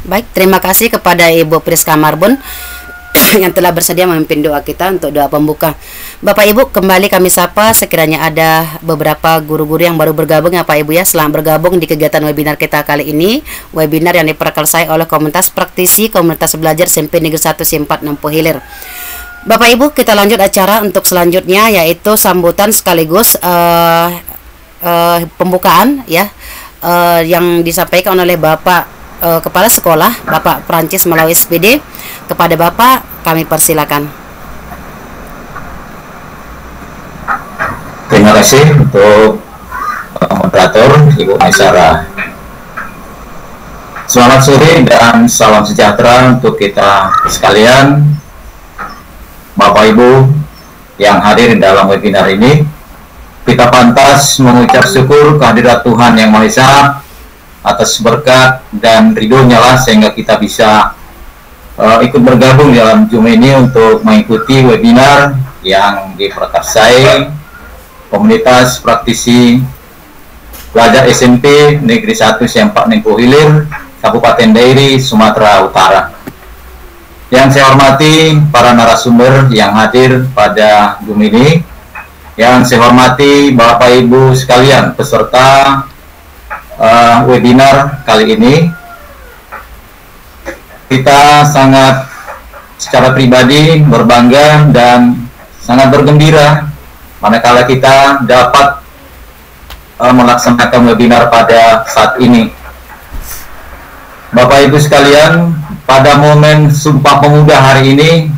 Baik, terima kasih kepada Ibu Priska Marbun yang telah bersedia memimpin doa kita untuk doa pembuka. Bapak Ibu, kembali kami sapa sekiranya ada beberapa guru-guru yang baru bergabung ya Pak Ibu ya. Selamat bergabung di kegiatan webinar kita kali ini. Webinar yang diperkarsai oleh komunitas praktisi Komunitas Belajar SMP Negeri 1 Simpat Nempo Hilir. Bapak Ibu, kita lanjut acara untuk selanjutnya, yaitu sambutan sekaligus pembukaan ya, yang disampaikan oleh Bapak Kepala Sekolah, Bapak Francis Malawi SPD. Kepada Bapak kami persilakan. Terima kasih untuk moderator Ibu Maisara. Selamat sore dan salam sejahtera untuk kita sekalian, Bapak Ibu yang hadir dalam webinar ini. Kita pantas mengucap syukur kehadirat Tuhan Yang Maha Esa atas berkat dan ridho-Nya lah sehingga kita bisa ikut bergabung dalam Zoom ini untuk mengikuti webinar yang diperkarsai Komunitas Praktisi Belajar SMP Negeri 1 Sempak Nempo Hilir, Kabupaten Dairi, Sumatera Utara. Yang saya hormati para narasumber yang hadir pada Zoom ini, yang saya hormati Bapak Ibu sekalian peserta webinar kali ini. Kita sangat secara pribadi berbangga dan sangat bergembira manakala kita dapat melaksanakan webinar pada saat ini. Bapak Ibu sekalian, pada momen Sumpah Pemuda hari ini,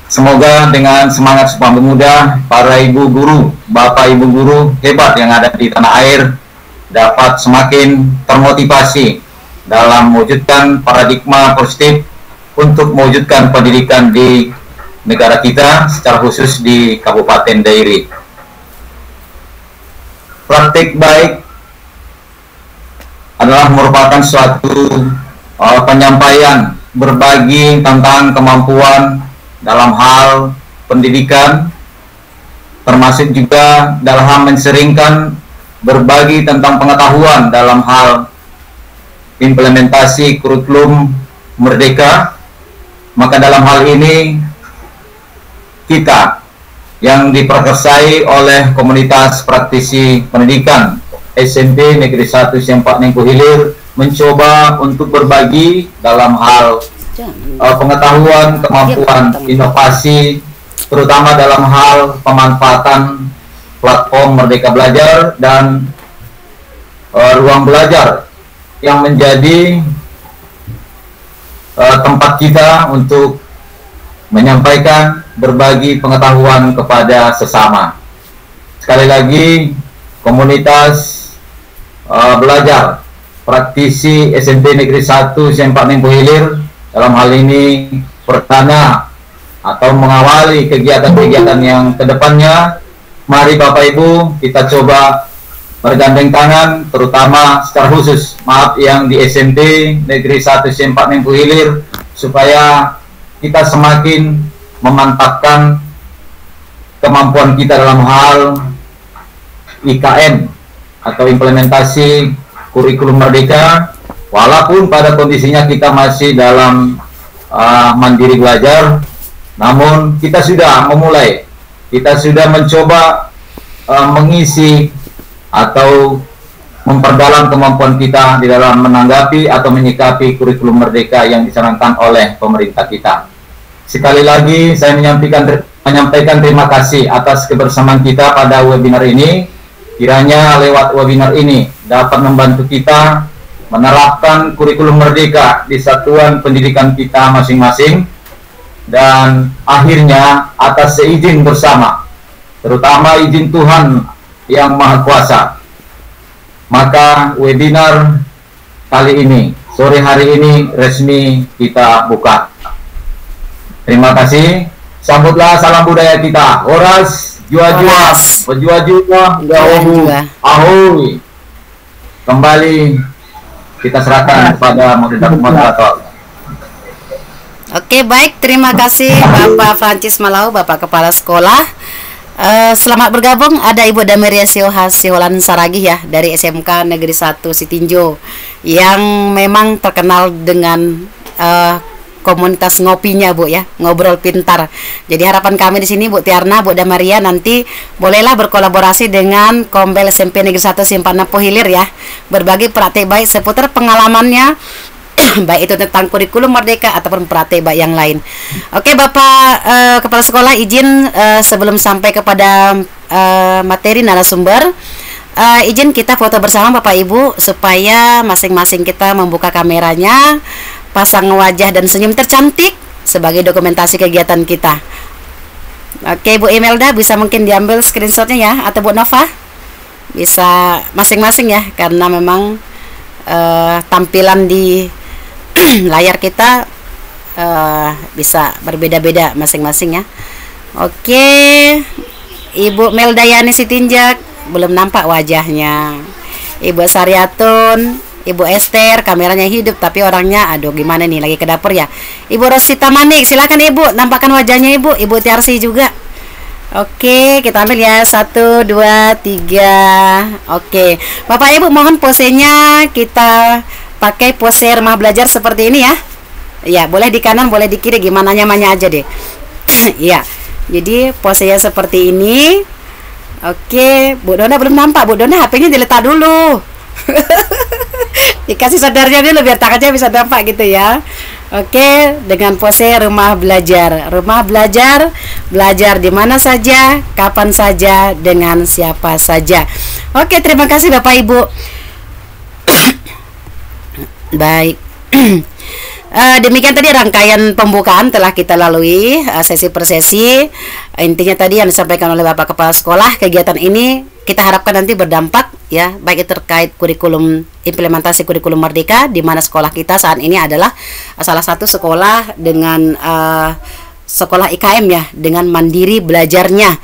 semoga dengan semangat Sumpah Pemuda, para ibu guru, bapak ibu guru hebat yang ada di tanah air dapat semakin termotivasi dalam mewujudkan paradigma positif untuk mewujudkan pendidikan di negara kita, secara khusus di Kabupaten Dairi. Praktik baik adalah merupakan suatu penyampaian berbagi tentang kemampuan dalam hal pendidikan, termasuk juga dalam hal menseringkan berbagi tentang pengetahuan dalam hal implementasi kurikulum merdeka. Maka dalam hal ini kita yang diperkarsai oleh komunitas praktisi pendidikan SMP Negeri 1 Sempak Nempo Hilir mencoba untuk berbagi dalam hal pengetahuan, kemampuan, inovasi, terutama dalam hal pemanfaatan platform Merdeka Belajar dan ruang belajar yang menjadi tempat kita untuk menyampaikan, berbagi pengetahuan kepada sesama. Sekali lagi, komunitas belajar praktisi SMP Negeri 1 Sempak Nempo Hilir dalam hal ini pertama atau mengawali kegiatan-kegiatan yang kedepannya. Mari Bapak Ibu kita coba bergandeng tangan, terutama secara khusus yang di SMP Negeri 1 Sempak Nempo Hilir, supaya kita semakin memantapkan kemampuan kita dalam hal IKM atau implementasi kurikulum merdeka, walaupun pada kondisinya kita masih dalam mandiri belajar, namun kita sudah memulai, kita sudah mencoba mengisi atau memperdalam kemampuan kita di dalam menanggapi atau menyikapi kurikulum merdeka yang dicanangkan oleh pemerintah kita. Sekali lagi saya menyampaikan terima kasih atas kebersamaan kita pada webinar ini. Kiranya lewat webinar ini dapat membantu kita menerapkan kurikulum merdeka di satuan pendidikan kita masing-masing, dan akhirnya atas seizin bersama, terutama izin Tuhan Yang Maha Kuasa, maka webinar kali ini, sore hari ini resmi kita buka. Terima kasih. Sambutlah salam budaya kita. Horas, jua-jua, berjua-jua, gaohu, ahoy. Kembali kita serahkan kepada moderator. Oke, baik, terima kasih Bapak Francis Malau, Bapak Kepala Sekolah. Selamat bergabung, ada Ibu Dameria Siholan Saragih ya dari SMK Negeri 1 Sitinjo yang memang terkenal dengan komunitas ngopinya Bu ya, ngobrol pintar. Jadi harapan kami di sini Bu Tiarna, Bu Damaria nanti bolehlah berkolaborasi dengan Kombel SMP Negeri 1 Simpang Nampu Hilir ya, berbagi praktik baik seputar pengalamannya baik itu tentang kurikulum Merdeka ataupun praktik baik yang lain. Oke Bapak Kepala Sekolah, izin sebelum sampai kepada materi narasumber, izin kita foto bersama Bapak Ibu supaya masing-masing kita membuka kameranya, pasang wajah dan senyum tercantik sebagai dokumentasi kegiatan kita. Oke Bu Imelda, bisa mungkin diambil screenshotnya ya, atau Bu Nova bisa masing-masing ya, karena memang tampilan di layar kita bisa berbeda-beda masing-masing ya. Oke, Ibu Meldayani Sitinjak belum nampak wajahnya. Ibu Saryatun, Ibu Esther, kameranya hidup tapi orangnya aduh gimana nih, lagi ke dapur ya. Ibu Rosita Manik, silakan Ibu nampakkan wajahnya Ibu. Ibu Tiarsi juga. Oke, kita ambil ya 1, 2, 3. Oke, Bapak Ibu mohon posenya kita pakai pose rumah belajar seperti ini ya. Ya, boleh di kanan, boleh di kiri, gimana nyamannya aja deh. Ya, jadi posenya seperti ini. Oke, Bu Dona belum nampak. Bu Dona HP-nya diletak dulu. Dikasih saudaranya dulu biar tangannya bisa nampak gitu ya. Oke, dengan pose rumah belajar. Rumah belajar, belajar di mana saja, kapan saja, dengan siapa saja. Oke, terima kasih Bapak Ibu. Baik. Demikian tadi rangkaian pembukaan telah kita lalui sesi per sesi. Intinya tadi yang disampaikan oleh Bapak Kepala Sekolah, kegiatan ini kita harapkan nanti berdampak ya, baik itu terkait kurikulum, implementasi kurikulum Merdeka, di mana sekolah kita saat ini adalah salah satu sekolah dengan sekolah IKM ya, dengan mandiri belajarnya.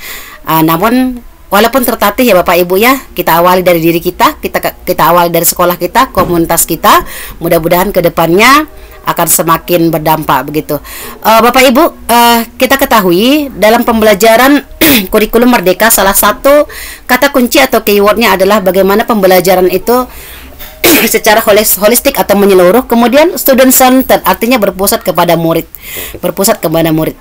Namun walaupun tertatih ya Bapak Ibu ya, kita awali dari diri kita, kita awali dari sekolah kita, komunitas kita. Mudah-mudahan kedepannya akan semakin berdampak begitu. Bapak Ibu, kita ketahui dalam pembelajaran kurikulum Merdeka salah satu kata kunci atau keywordnya adalah bagaimana pembelajaran itu secara holistik atau menyeluruh, kemudian student centered, artinya berpusat kepada murid.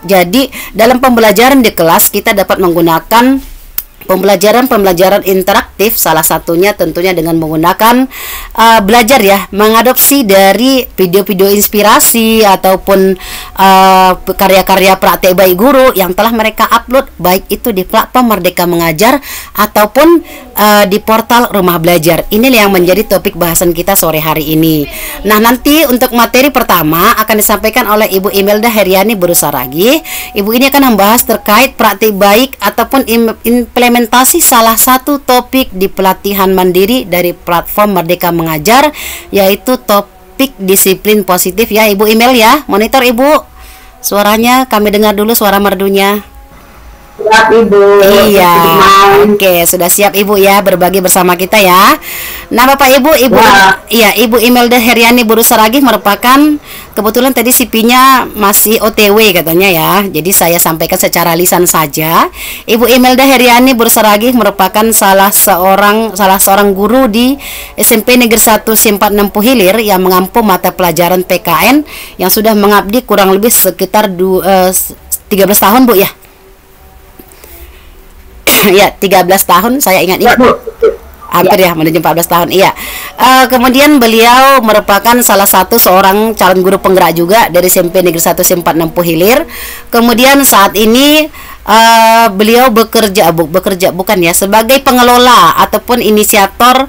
Jadi dalam pembelajaran di kelas kita dapat menggunakan pembelajaran interaktif, salah satunya tentunya dengan menggunakan belajar ya, mengadopsi dari video-video inspirasi ataupun karya-karya praktek baik guru yang telah mereka upload, baik itu di platform Merdeka Mengajar ataupun di portal Rumah Belajar. Ini yang menjadi topik bahasan kita sore hari ini. Nah, nanti untuk materi pertama akan disampaikan oleh Ibu Imelda Heriani Burusaragi. Ibu ini akan membahas terkait praktik baik ataupun implementasi salah satu topik di pelatihan mandiri dari platform Merdeka Mengajar, yaitu topik disiplin positif ya Ibu Imel ya. Monitor Ibu, suaranya kami dengar dulu suara merdunya. Siap Ibu. Iya. Oke, sudah siap Ibu ya berbagi bersama kita ya. Nah, Bapak Ibu, iya, Ibu Imelda Heriani Burusaragi merupakan, kebetulan tadi CP-nya masih OTW katanya ya. Jadi saya sampaikan secara lisan saja. Ibu Imelda Heriani Burusaragi merupakan salah seorang guru di SMP Negeri 1 Simpang Nampu Hilir yang mengampu mata pelajaran PKN yang sudah mengabdi kurang lebih sekitar 13 tahun Bu ya. Ya, 13 tahun saya ingat ini. Hampir ya, menuju 14 tahun. Iya. Kemudian beliau merupakan salah satu seorang calon guru penggerak juga dari SMP Negeri 1 Simpang Nampu Hilir. Kemudian saat ini beliau bekerja bukan ya, sebagai pengelola ataupun inisiator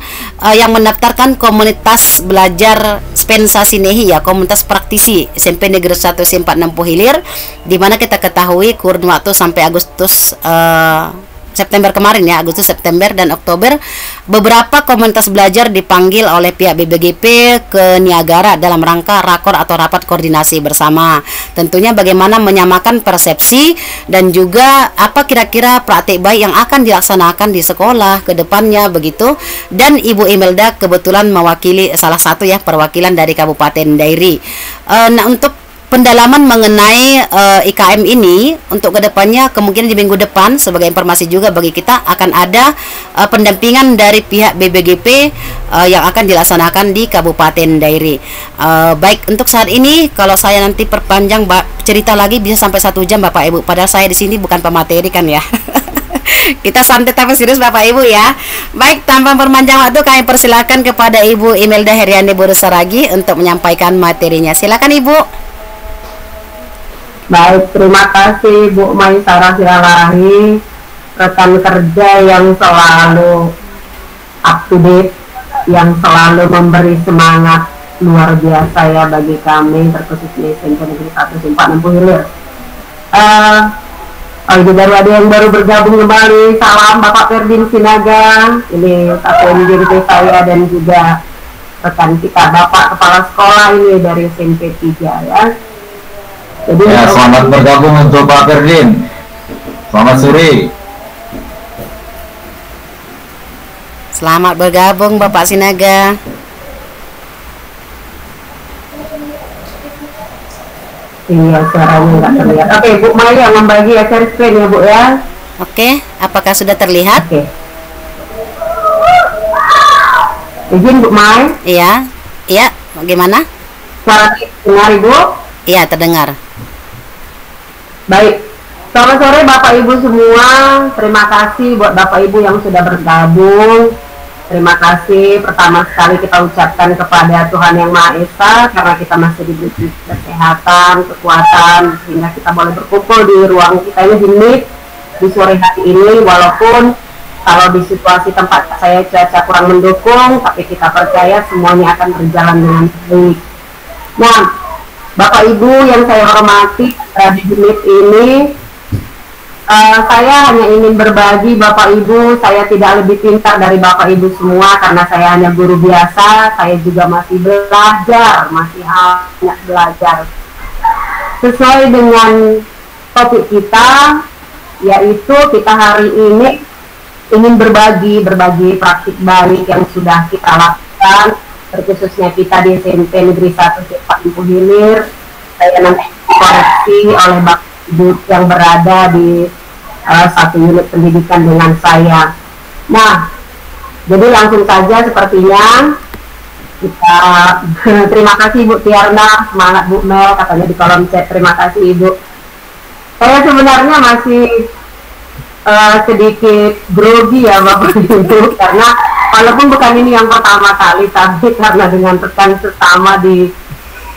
yang mendaftarkan komunitas belajar Spensa Sinehi ya, komunitas praktisi SMP Negeri 1 Simpang Nampu Hilir, di mana kita ketahui kurun waktu sampai Agustus September kemarin ya, Agustus, September, dan Oktober, beberapa komunitas belajar dipanggil oleh pihak BBGP ke Niagara dalam rangka rakor atau rapat koordinasi bersama. Tentunya bagaimana menyamakan persepsi dan juga apa kira-kira praktik baik yang akan dilaksanakan di sekolah ke depannya begitu. Dan Ibu Imelda kebetulan mewakili salah satu ya perwakilan dari Kabupaten Dairi. Nah, untuk pendalaman mengenai IKM ini untuk kedepannya, kemungkinan di minggu depan sebagai informasi juga bagi kita akan ada pendampingan dari pihak BBGP yang akan dilaksanakan di Kabupaten Dairi. Baik, untuk saat ini kalau saya nanti perpanjang cerita lagi bisa sampai 1 jam Bapak Ibu, padahal saya di sini bukan pemateri kan ya. Kita santai tapi serius Bapak Ibu ya. Baik, tanpa perpanjang waktu kami persilakan kepada Ibu Imelda Heriani Burusaragi untuk menyampaikan materinya. Silakan Ibu. Baik, terima kasih Bu Maisarah Silalahi, rekan kerja yang selalu up to date, yang selalu memberi semangat luar biasa ya bagi kami, terkhususnya SMP Negeri 1 Simpang 60 Hilir. Ini baru ada yang baru bergabung kembali. Salam Bapak Ferdin Sinaga. Ini satu MJRT saya dan juga rekan kita Bapak Kepala Sekolah ini dari SMP 3 ya. Jadi ya, selamat bergabung untuk Pak Ferdin. Selamat sore. Selamat bergabung Bapak Sinaga. Iya, suaranya nggak terlihat. Oke, Bu Maya membagi share screen ya Bu ya. Oke, apakah sudah terlihat? Oke. Izin Bu Mai. Iya, iya. Bagaimana? Suara dengar Ibu? Iya, terdengar. Baik. Selamat sore Bapak Ibu semua. Terima kasih buat Bapak Ibu yang sudah bergabung. Terima kasih pertama sekali kita ucapkan kepada Tuhan Yang Maha Esa karena kita masih diberi kesehatan, kekuatan sehingga kita boleh berkumpul di ruang kita ini di MIT di sore hari ini, walaupun kalau di situasi tempat saya cuaca kurang mendukung, tapi kita percaya semuanya akan berjalan dengan baik. Nah, Bapak Ibu yang saya hormati di MIT ini, saya hanya ingin berbagi Bapak Ibu, saya tidak lebih pintar dari Bapak Ibu semua karena saya hanya guru biasa, saya juga masih belajar, masih banyak belajar. Sesuai dengan topik kita, yaitu kita hari ini ingin berbagi praktik baik yang sudah kita lakukan, terkhususnya kita di SMP Negeri 1 Simpang 60 Hilir. Saya nanti dikoreksi oleh Bapak Ibu yang berada di satu unit pendidikan dengan saya. Nah, jadi langsung saja sepertinya kita terima kasih Bu Tiarna, semangat Bu Mel katanya di kolom chat. Terima kasih Ibu. Saya sebenarnya masih sedikit grogi ya Bapak Ibu karena walaupun bukan ini yang pertama kali, tapi karena dengan rekan sesama di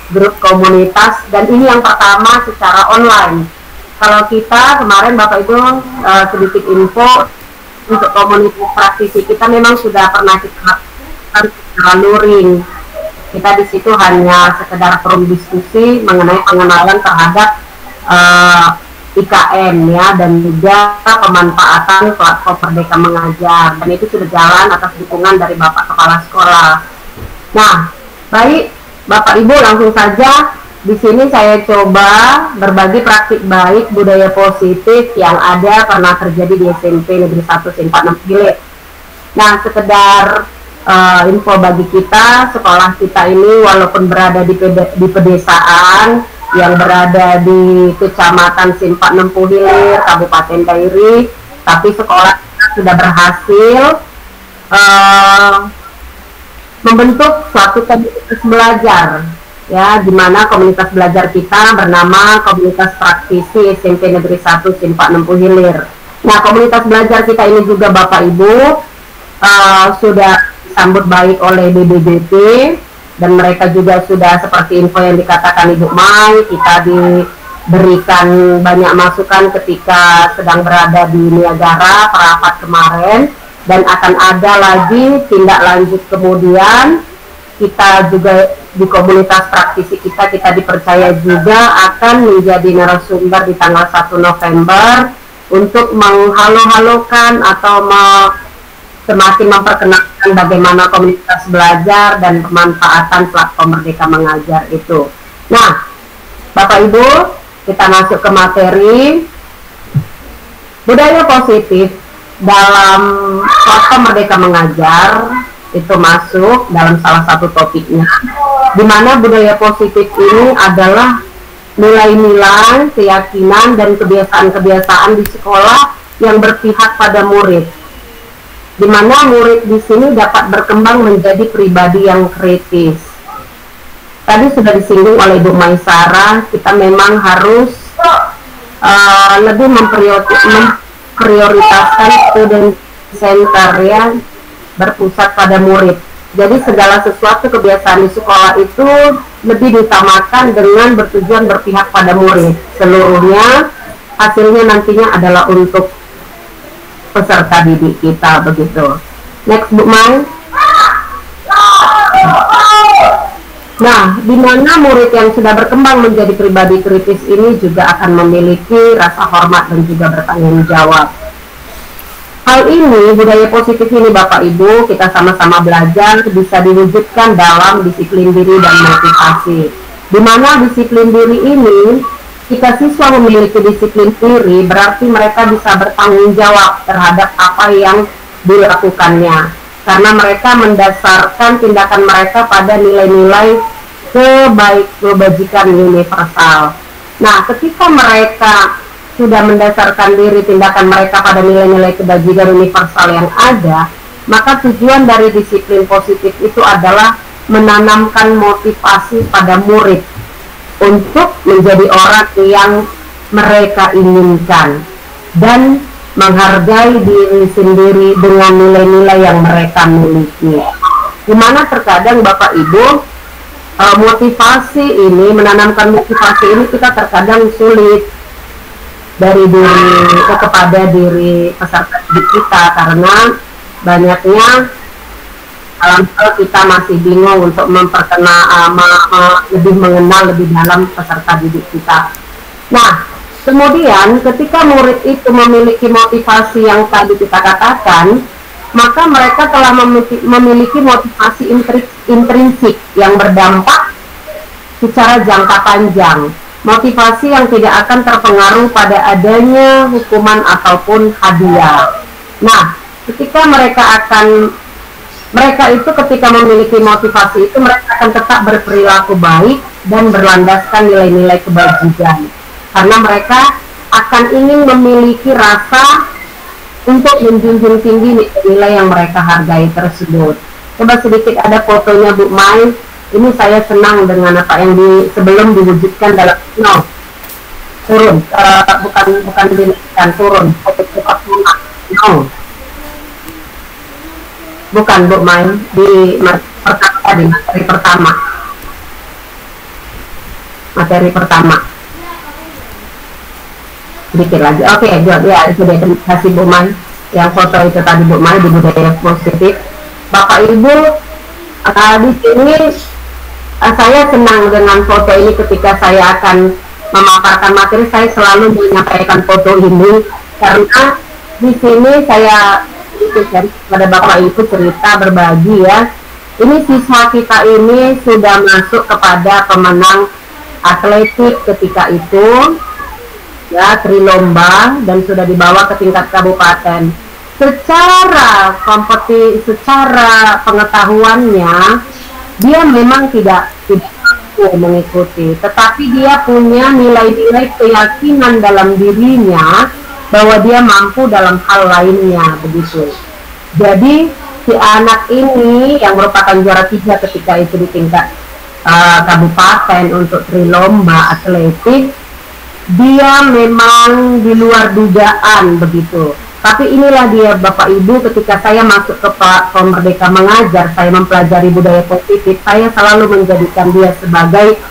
grup komunitas dan ini yang pertama secara online. Kalau kita kemarin Bapak Ibu sedikit info untuk komunitas praktisi kita memang sudah pernah kita lakukan secara luring. Kita di situ hanya sekedar forum diskusi mengenai pengenalan terhadap IKM ya dan juga pemanfaatan platform Merdeka Mengajar, dan itu sudah jalan atas dukungan dari Bapak Kepala Sekolah. Nah, baik Bapak Ibu langsung saja. Di sini saya coba berbagi praktik baik budaya positif yang ada pernah terjadi di SMP Negeri 1 Simpang 60 Hilir. Nah, sekedar info bagi kita, sekolah kita ini walaupun berada di pedesaan yang berada di Kecamatan Simpang 60 Hilir, Kabupaten Dairi, tapi sekolah kita sudah berhasil membentuk suatu komunitas belajar. Ya, di mana komunitas belajar kita bernama Komunitas Praktisi SMP Negeri 1 Simpang 60 Hilir. Nah, komunitas belajar kita ini juga Bapak Ibu sudah disambut baik oleh BBGP dan mereka juga sudah seperti info yang dikatakan Ibu Mai, kita diberikan banyak masukan ketika sedang berada di Niagara perapat kemarin, dan akan ada lagi tindak lanjut kemudian. Kita juga di komunitas praktisi kita dipercaya juga akan menjadi narasumber di tanggal 1 November untuk menghalo-halokan atau semakin memperkenalkan bagaimana komunitas belajar dan pemanfaatan platform Merdeka Mengajar itu. Nah, Bapak Ibu, kita masuk ke materi budaya positif dalam platform Merdeka Mengajar. Itu masuk dalam salah satu topiknya, di mana budaya positif ini adalah nilai-nilai, keyakinan, dan kebiasaan-kebiasaan di sekolah yang berpihak pada murid, di mana murid di sini dapat berkembang menjadi pribadi yang kritis. Tadi sudah disinggung oleh Ibu Maisara, kita memang harus lebih memprioritaskan student center, ya, berpusat pada murid. Jadi segala sesuatu kebiasaan di sekolah itu lebih diutamakan dengan bertujuan berpihak pada murid. Seluruhnya hasilnya nantinya adalah untuk peserta didik kita, begitu. Next, Bu Mai. Nah, di mana murid yang sudah berkembang menjadi pribadi kritis ini juga akan memiliki rasa hormat dan juga bertanggung jawab. Hal ini, budaya positif ini Bapak Ibu, kita sama-sama belajar bisa diwujudkan dalam disiplin diri dan motivasi. Di mana disiplin diri ini, jika siswa memiliki disiplin diri, berarti mereka bisa bertanggung jawab terhadap apa yang dilakukannya. Karena mereka mendasarkan tindakan mereka pada nilai-nilai kebajikan universal. Nah, ketika mereka sudah mendasarkan diri tindakan mereka pada nilai-nilai kebajikan universal yang ada, maka tujuan dari disiplin positif itu adalah menanamkan motivasi pada murid untuk menjadi orang yang mereka inginkan dan menghargai diri sendiri dengan nilai-nilai yang mereka miliki. Dimana terkadang Bapak Ibu, motivasi ini, menanamkan motivasi ini kita terkadang sulit dari diri kepada diri peserta didik kita, karena banyaknya hal kita masih bingung untuk lebih mengenal lebih dalam peserta didik kita. Nah, kemudian ketika murid itu memiliki motivasi yang tadi kita katakan, maka mereka telah memiliki motivasi intrinsik yang berdampak secara jangka panjang. Motivasi yang tidak akan terpengaruh pada adanya hukuman ataupun hadiah. Nah, ketika mereka itu ketika memiliki motivasi itu, mereka akan tetap berperilaku baik dan berlandaskan nilai-nilai kebajikan. Karena mereka akan ingin memiliki rasa untuk menjunjung tinggi nilai yang mereka hargai tersebut. Coba sedikit ada fotonya Bu Mai. Ini saya senang dengan apa yang sebelum diwujudkan dalam turun, bukan dinaikkan, turun, bukan Bu Mai, di materi pertama, sedikit lagi. Oke, ya itu deh, terima kasih Bu Mai. Yang foto itu tadi Bu Mai di budaya positif. Bapak Ibu, di sini saya senang dengan foto ini. Ketika saya akan memaparkan materi, saya selalu menyampaikan foto ini karena di sini saya pada Bapak Ibu cerita berbagi, ya. Ini siswa kita ini sudah masuk kepada pemenang atletik ketika itu, ya, trilomba, dan sudah dibawa ke tingkat kabupaten. Secara pengetahuannya dia memang tidak mengikuti, tetapi dia punya nilai-nilai keyakinan dalam dirinya bahwa dia mampu dalam hal lainnya, begitu. Jadi si anak ini yang merupakan juara 3 ketika itu di tingkat kabupaten untuk trilomba atletik, dia memang di luar dugaan, begitu. Tapi inilah dia Bapak Ibu, ketika saya masuk ke Platform Merdeka Mengajar, saya mempelajari budaya positif, saya selalu menjadikan dia sebagai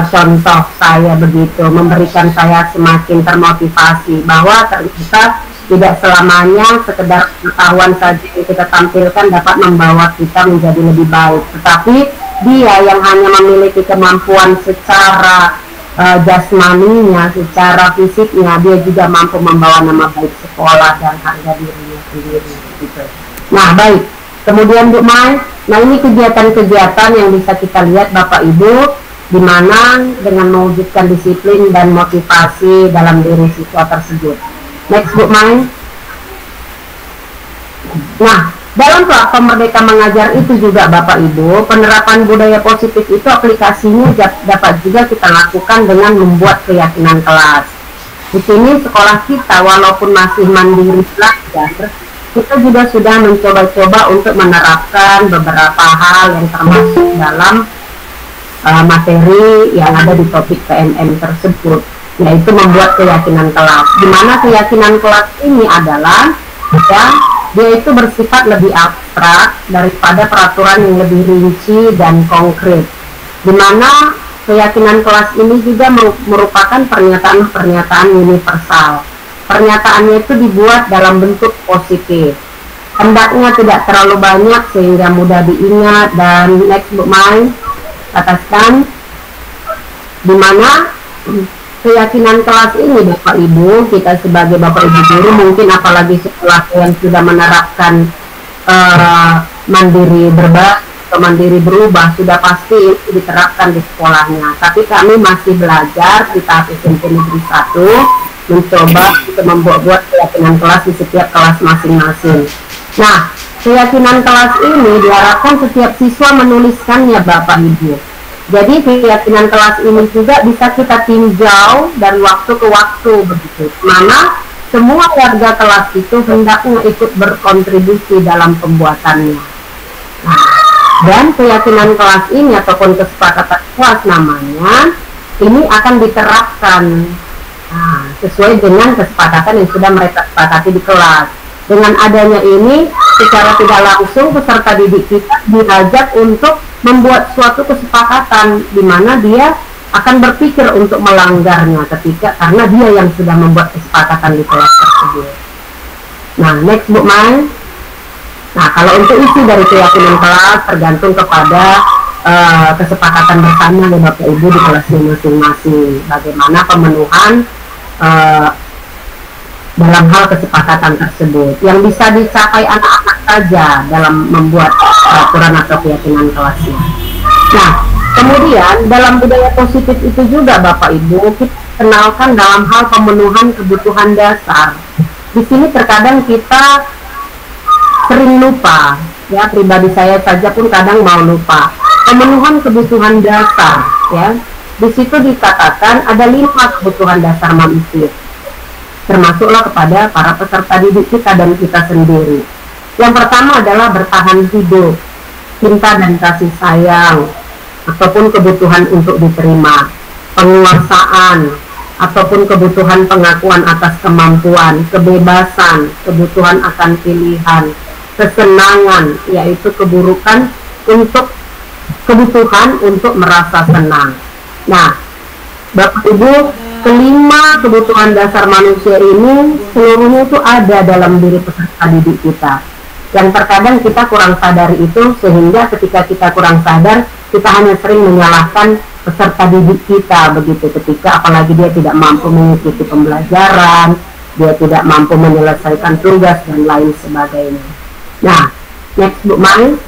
contoh saya, begitu, memberikan saya semakin termotivasi bahwa ternyata tidak selamanya sekedar pengetahuan saja yang kita tampilkan dapat membawa kita menjadi lebih baik, tetapi dia yang hanya memiliki kemampuan secara jasmaninya, secara fisiknya, dia juga mampu membawa nama baik sekolah dan harga dirinya sendiri, gitu. Nah, baik. Kemudian Bu Mai, nah ini kegiatan-kegiatan yang bisa kita lihat Bapak Ibu, di mana dengan mewujudkan disiplin dan motivasi dalam diri siswa tersebut. Next Bu Mai. Nah, Dalam platform Merdeka Mengajar itu juga Bapak Ibu, penerapan budaya positif itu aplikasinya dapat juga kita lakukan dengan membuat keyakinan kelas. Di sini sekolah kita walaupun masih mandiri belajar, kita juga sudah mencoba-coba untuk menerapkan beberapa hal yang termasuk dalam materi yang ada di topik PMM tersebut, yaitu membuat keyakinan kelas. Di mana keyakinan kelas ini adalah dia itu bersifat lebih abstrak daripada peraturan yang lebih rinci dan konkret, di mana keyakinan kelas ini juga merupakan pernyataan-pernyataan universal. Pernyataannya itu dibuat dalam bentuk positif, hendaknya tidak terlalu banyak sehingga mudah diingat. Dan next Bu Mai katakan, di mana keyakinan kelas ini Bapak Ibu, kita sebagai Bapak Ibu guru, mungkin apalagi sekolah yang sudah menerapkan mandiri atau mandiri berubah, sudah pasti diterapkan di sekolahnya. Tapi kami masih belajar di tahap SMP Negeri 1, mencoba untuk membuat keyakinan kelas di setiap kelas masing-masing. Nah, keyakinan kelas ini diharapkan setiap siswa menuliskannya Bapak Ibu. Jadi keyakinan kelas ini juga bisa kita tinjau dari waktu ke waktu begitu, mana semua warga kelas itu hendaknya ikut berkontribusi dalam pembuatannya. Nah, dan keyakinan kelas ini ataupun kesepakatan kelas namanya, ini akan diterapkan sesuai dengan kesepakatan yang sudah mereka sepakati di kelas. Dengan adanya ini, secara tidak langsung peserta didik kita diajak untuk membuat suatu kesepakatan di mana dia akan berpikir untuk melanggarnya karena dia yang sudah membuat kesepakatan di kelas tersebut. Nah, next Bu Mai. Nah, kalau untuk isi dari keyakinan kelas tergantung kepada kesepakatan bersama ya Bapak Ibu di kelasnya masing-masing. Bagaimana pemenuhan dalam hal kesepakatan tersebut yang bisa dicapai anak-anak saja dalam membuat peraturan atau keyakinan kelasnya. Nah, kemudian dalam budaya positif itu juga Bapak Ibu, kita kenalkan dalam hal pemenuhan kebutuhan dasar. Di sini terkadang kita sering lupa, ya, pribadi saya saja pun kadang mau lupa. Pemenuhan kebutuhan dasar, ya. Di situ dikatakan ada 5 kebutuhan dasar manusia, termasuklah kepada para peserta didik kita dan kita sendiri. Yang pertama adalah bertahan hidup, cinta dan kasih sayang, ataupun kebutuhan untuk diterima, penguasaan, ataupun kebutuhan pengakuan atas kemampuan, kebebasan, kebutuhan akan pilihan, kesenangan, yaitu keburukan untuk kebutuhan untuk merasa senang. Nah, Bapak Ibu, kelima kebutuhan dasar manusia ini seluruhnya itu ada dalam diri peserta didik kita. Yang terkadang kita kurang sadari itu, sehingga ketika kita kurang sadar, kita hanya sering menyalahkan peserta didik kita begitu, ketika apalagi dia tidak mampu mengikuti pembelajaran, dia tidak mampu menyelesaikan tugas dan lain sebagainya. Nah, next Bu Mai.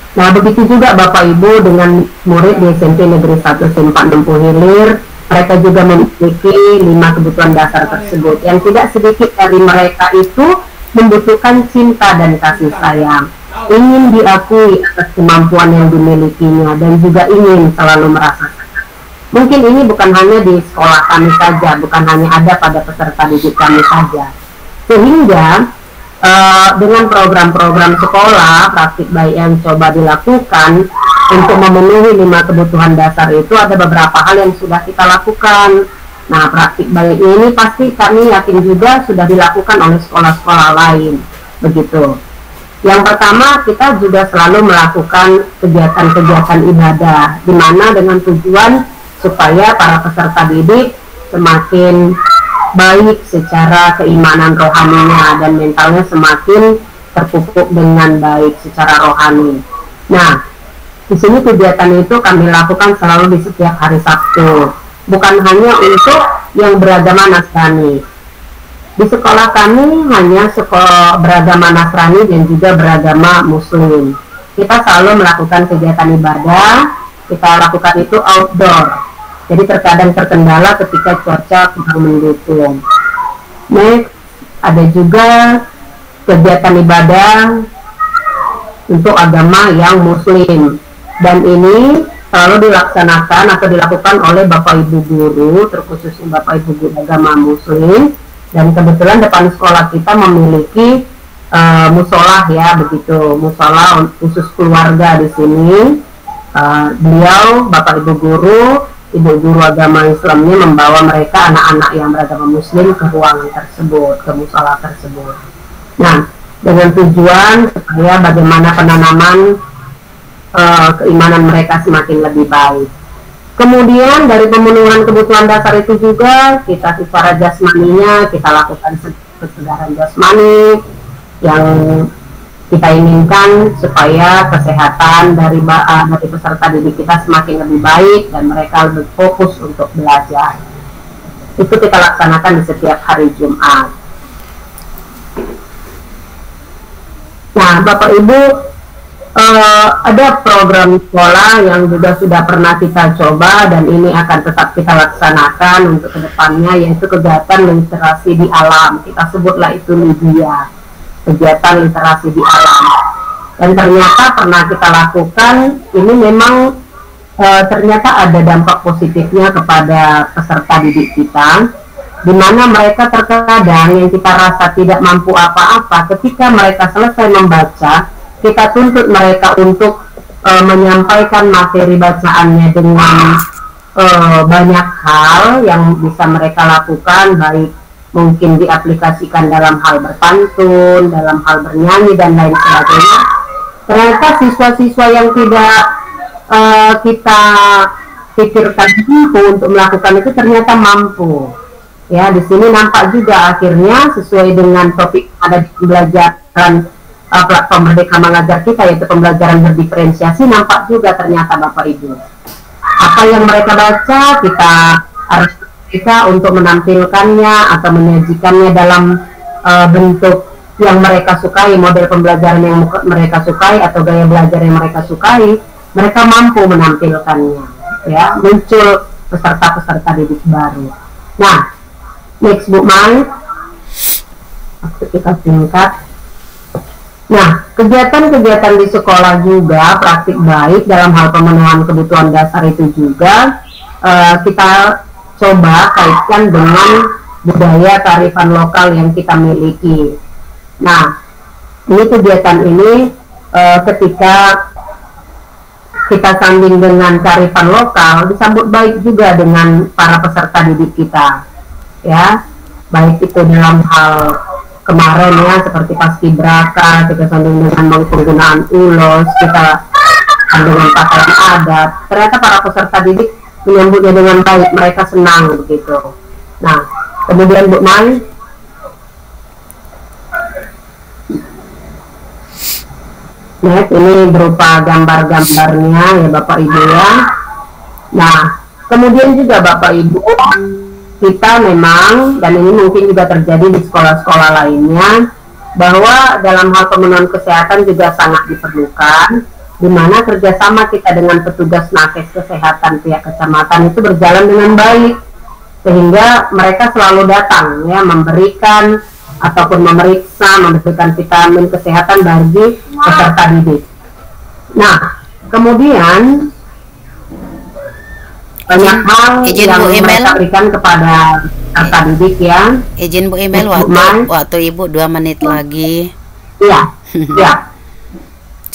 Nah, begitu juga Bapak Ibu dengan murid di SMP Negeri 1 Simpak Nempuh Hilir, mereka juga memiliki 5 kebutuhan dasar tersebut. Yang tidak sedikit dari mereka itu membutuhkan cinta dan kasih sayang, ingin diakui atas kemampuan yang dimilikinya, dan juga ingin selalu merasa senang. Mungkin ini bukan hanya di sekolah kami saja, bukan hanya ada pada peserta didik kami saja. Sehingga dengan program-program sekolah, praktik baik yang coba dilakukan untuk memenuhi 5 kebutuhan dasar itu, ada beberapa hal yang sudah kita lakukan. Nah, praktik baik ini pasti kami yakin juga sudah dilakukan oleh sekolah-sekolah lain, begitu. Yang pertama, kita juga selalu melakukan kegiatan-kegiatan ibadah, di mana dengan tujuan supaya para peserta didik semakin baik secara keimanan rohaninya dan mentalnya semakin terpupuk dengan baik secara rohani. Nah, di sini kegiatan itu kami lakukan selalu di setiap hari Sabtu, bukan hanya untuk yang beragama Nasrani. Di sekolah kami hanya sekolah beragama Nasrani dan juga beragama Muslim. Kita selalu melakukan kegiatan ibadah, kita lakukan itu outdoor. Jadi terkadang terkendala ketika cuaca kurang mendukung. Next, ada juga kegiatan ibadah untuk agama yang muslim, dan ini selalu dilaksanakan atau dilakukan oleh Bapak Ibu guru, terkhususnya Bapak Ibu guru agama muslim. Dan kebetulan depan sekolah kita memiliki musola, ya begitu, musola khusus keluarga di sini. Beliau Bapak Ibu guru, Ibu guru agama Islamnya membawa mereka anak-anak yang beragama muslim ke ruangan tersebut, ke musola tersebut. Nah, dengan tujuan supaya bagaimana penanaman keimanan mereka semakin lebih baik. Kemudian dari pemenuhan kebutuhan dasar itu juga kita secara jasmaninya kita lakukan kesegaran jasmani yang kita inginkan supaya kesehatan dari peserta didik kita semakin lebih baik dan mereka lebih fokus untuk belajar. Itu kita laksanakan di setiap hari Jumat. Nah, Bapak Ibu, ada program sekolah yang juga sudah pernah kita coba dan ini akan tetap kita laksanakan untuk kedepannya, yaitu kegiatan literasi di alam. Kita sebutlah itu LIDIA, kegiatan literasi di alam. Dan ternyata pernah kita lakukan, ini memang ternyata ada dampak positifnya kepada peserta didik kita, di mana mereka terkadang yang kita rasa tidak mampu apa-apa, ketika mereka selesai membaca, kita tuntut mereka untuk menyampaikan materi bacaannya dengan banyak hal yang bisa mereka lakukan, baik mungkin diaplikasikan dalam hal berpantun, dalam hal bernyanyi, dan lain sebagainya. Ternyata siswa-siswa yang tidak kita pikirkan mampu untuk melakukan itu ternyata mampu. Ya, di sini nampak juga akhirnya sesuai dengan topik ada di pembelajaran platform Merdeka Mengajar kita, yaitu pembelajaran berdiferensiasi. Nampak juga ternyata Bapak Ibu, apa yang mereka baca kita harus bisa untuk menampilkannya atau menyajikannya dalam bentuk yang mereka sukai, model pembelajaran yang mereka sukai atau gaya belajar yang mereka sukai. Mereka mampu menampilkannya, ya, muncul peserta-peserta didik baru. Nah, next Bu Mai, waktu kita singkat. Nah, kegiatan-kegiatan di sekolah juga praktik baik dalam hal pemenuhan kebutuhan dasar itu juga kita coba kaitkan dengan budaya kearifan lokal yang kita miliki. Nah, ini kegiatan ini ketika kita sambing dengan kearifan lokal disambut baik juga dengan para peserta didik kita, ya, baik itu dalam hal kemarin ya seperti paskibraka, kita sambung dengan penggunaan ulos, kita sambung dengan pakaian adat. Ternyata para peserta didik menyambutnya dengan baik, mereka senang begitu. Nah, kemudian Bu Mai, nah ini berupa gambar-gambarnya ya Bapak Ibu ya. Nah, kemudian juga Bapak Ibu, kita memang, dan ini mungkin juga terjadi di sekolah-sekolah lainnya, bahwa dalam hal pemenuhan kesehatan juga sangat diperlukan, di mana kerjasama kita dengan petugas nakes kesehatan pihak kecamatan itu berjalan dengan baik, sehingga mereka selalu datang ya memberikan ataupun memeriksa, memberikan vitamin kesehatan bagi peserta didik. Nah, kemudian banyak hal yang mereka berikan kepada peserta didik ya. Izin Bu email waktu Ibu 2 menit lagi. Iya, iya.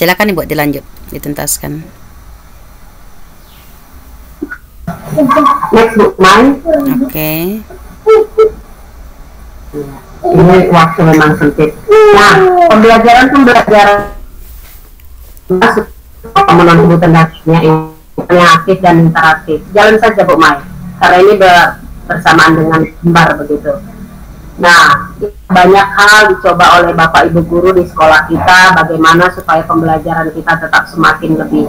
Silakan Ibu dilanjut, dituntaskan. Next Bu Mai. Oke. Ini waktu memang sempit. Nah, pembelajaran masuk pemenuhan kebutuhan dasarnya yang aktif dan interaktif. Jalan saja Bu Mai, karena ini bersamaan dengan gambar begitu. Nah, banyak hal dicoba oleh Bapak Ibu guru di sekolah kita, bagaimana supaya pembelajaran kita tetap semakin lebih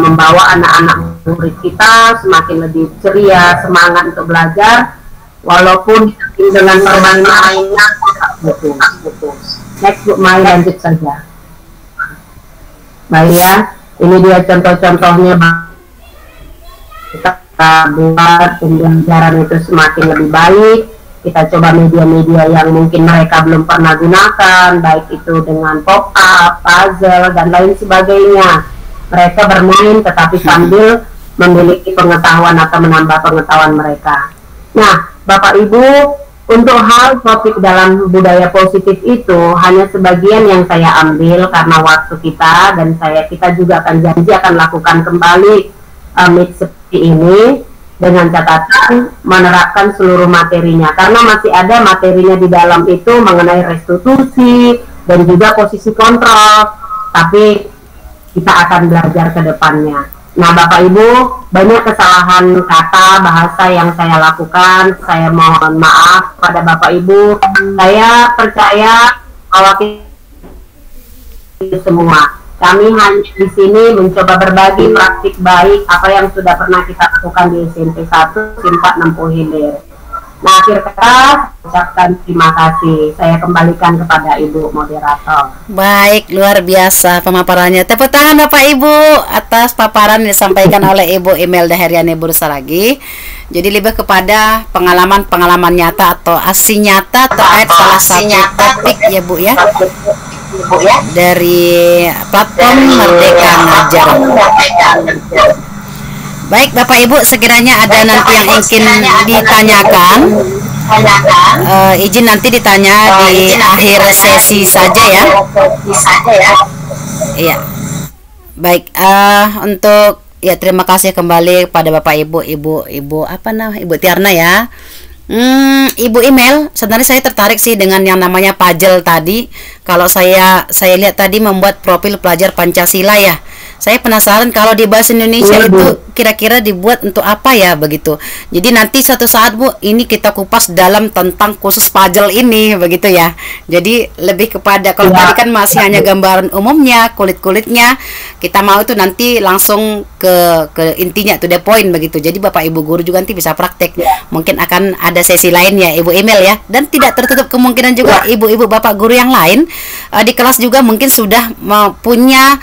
membawa anak-anak murid kita semakin lebih ceria, semangat untuk belajar, walaupun dengan permainan. Betul. Next Bu Mai, lanjut saja. Baik ya, ini dia contoh-contohnya. Kita buat pembelajaran itu semakin lebih baik Kita coba media-media yang mungkin mereka belum pernah gunakan, baik itu dengan pop-up, puzzle, dan lain sebagainya. Mereka bermain tetapi sambil memiliki pengetahuan atau menambah pengetahuan mereka. Nah, Bapak Ibu, untuk hal topik dalam budaya positif itu hanya sebagian yang saya ambil karena waktu kita, dan kita juga akan janji akan lakukan kembali meet seperti ini dengan catatan menerapkan seluruh materinya, karena masih ada materinya di dalam itu mengenai restitusi dan juga posisi kontrol, tapi kita akan belajar ke depannya. Nah, Bapak Ibu, banyak kesalahan kata bahasa yang saya lakukan, saya mohon maaf pada Bapak Ibu. Saya percaya bahwa itu semua, kami hanya di sini mencoba berbagi praktik baik apa yang sudah pernah kita lakukan di SMP 1 SIM 460 Hilir. Nah, akhir kata, ucapkan terima kasih. Saya kembalikan kepada Ibu Moderator. Baik, luar biasa pemaparannya. Tepuk tangan Bapak Ibu atas paparan yang disampaikan oleh Ibu Imelda Heriani Burusaragi. Jadi lebih kepada pengalaman-pengalaman nyata atau aksi nyata terkait salah satu topik ya Bu ya, dari platform Merdeka Ngajar. Baik Bapak Ibu, sekiranya ada nanti yang ingin ditanyakan, izin nanti ditanya di akhir sesi saja ya. Iya. Baik, untuk ya terima kasih kembali pada Bapak Ibu, Ibu apa nama Ibu Tiarna ya. Ibu Email, sebenarnya saya tertarik sih dengan yang namanya puzzle tadi. Kalau saya lihat tadi membuat profil pelajar Pancasila ya. Saya penasaran kalau di bahasa Indonesia itu kira-kira dibuat untuk apa ya begitu. Jadi nanti suatu saat Bu, ini kita kupas dalam tentang khusus puzzle ini begitu ya. Jadi lebih kepada kalau tadi kan masih hanya gambaran umumnya, kulit-kulitnya. Kita mau itu nanti langsung ke intinya, to the point begitu. Jadi Bapak Ibu guru juga nanti bisa praktek. Mungkin akan ada sesi lain ya Ibu Email ya. Dan tidak tertutup kemungkinan juga ibu-ibu Bapak guru yang lain di kelas juga mungkin sudah punya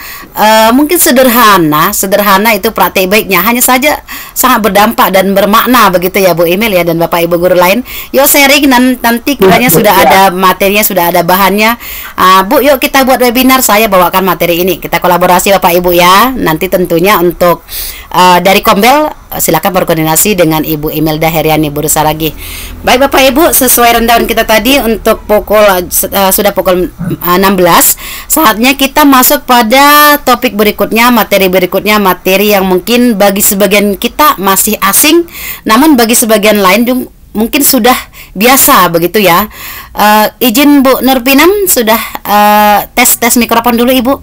mungkin sederhana itu praktek baiknya, hanya saja sangat berdampak dan bermakna begitu ya Bu Email ya, dan Bapak Ibu guru lain. Yuk sharing nanti kiranya sudah ada materinya, sudah ada bahannya. Bu, yuk kita buat webinar, saya bawakan materi ini, kita kolaborasi Bapak Ibu ya. Nanti tentunya untuk dari Kombel silakan berkoordinasi dengan Ibu Imelda Heriani Burusaragi. Baik Bapak Ibu, sesuai rundown kita tadi untuk sudah pukul 16, saatnya kita masuk pada topik berikutnya, materi berikutnya, materi yang mungkin bagi sebagian kita masih asing, namun bagi sebagian lain mungkin sudah biasa begitu ya. Izin Bu Nurpinam, sudah tes mikrofon dulu Ibu.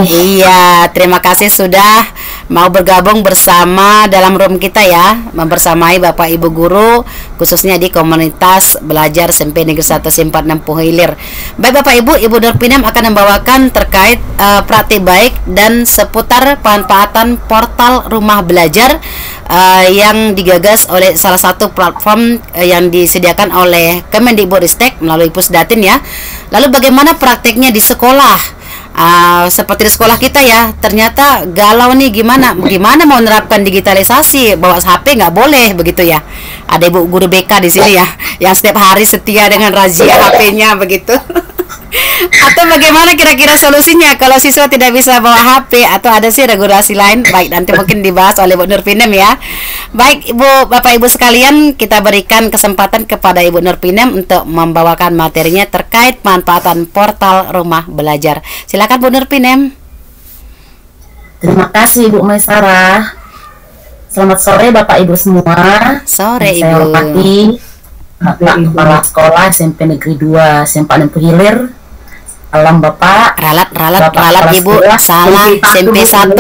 Iya, terima kasih sudah mau bergabung bersama dalam room kita ya, membersamai Bapak Ibu guru khususnya di komunitas belajar SMP Negeri 1 SIM 460 Hilir. Baik Bapak Ibu, Ibu Nurpinam akan membawakan terkait praktik baik dan seputar pemanfaatan portal rumah belajar yang digagas oleh salah satu platform yang disediakan oleh Kemendikbudristek melalui Pusdatin ya. Lalu bagaimana prakteknya di sekolah? Seperti di sekolah kita ya, ternyata galau nih, gimana mau menerapkan digitalisasi, bawa HP nggak boleh begitu ya. Ada Ibu guru BK di sini ya, yang setiap hari setia dengan razia HP-nya begitu. Atau bagaimana kira-kira solusinya kalau siswa tidak bisa bawa HP, atau ada sih regulasi lain? Baik, nanti mungkin dibahas oleh Bu Nurpinem ya. Baik Ibu, Bapak Ibu sekalian, kita berikan kesempatan kepada Ibu Nurpinem untuk membawakan materinya terkait pemanfaatan portal rumah belajar. Silakan Bu Nurpinem. Terima kasih Bu Maisarah. Selamat sore Bapak Ibu semua. Sore Ibu. Saya hormati Bapak Kepala Sekolah SMP Negeri 2 SIM 460 Hilir. Salam Bapak. Ralat Ibu. Salah SMP 1.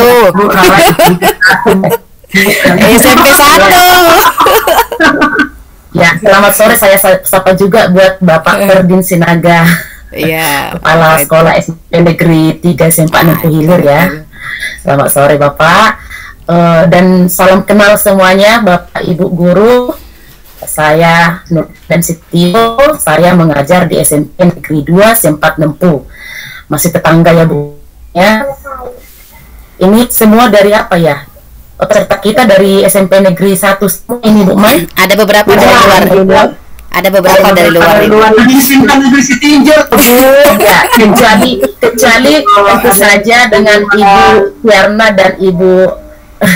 SMP 1. Ya, selamat sore, saya sapa juga buat Bapak Ferdin Sinaga. Iya. Kepala Sekolah SMP Negeri 3 SIM 460 Hilir ya. Selamat sore Bapak. Dan salam kenal semuanya Bapak Ibu guru. Saya Nurpinam Sitio, saya mengajar di SMP Negeri 2 SIM 460. Masih tetangga ya Bu ya. Ini semua dari apa ya? peserta kita dari SMP Negeri 1 ini Bu Mai. Ada beberapa dari luar. Ada beberapa dari luar. Ya, kecuali tentu saja dengan Ibu Tiarna dan Ibu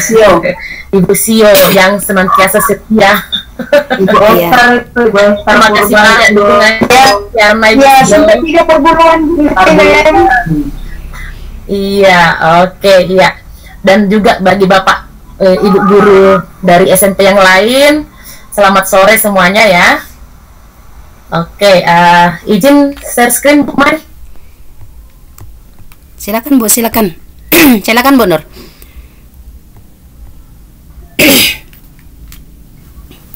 Sio. Ibu Sio yang senantiasa setia. Ibu Esther itu, Ibu Esther. Terima kasih banyak dukungannya Tiarna Ibu Sio. Sampai 3 perguruan. Iya, oke, iya. Dan juga bagi Bapak Ibu guru dari SMP yang lain, selamat sore semuanya ya. Oke, izin share screen Bu Mai. Silakan Bu, silakan. Silakan Bu Nur.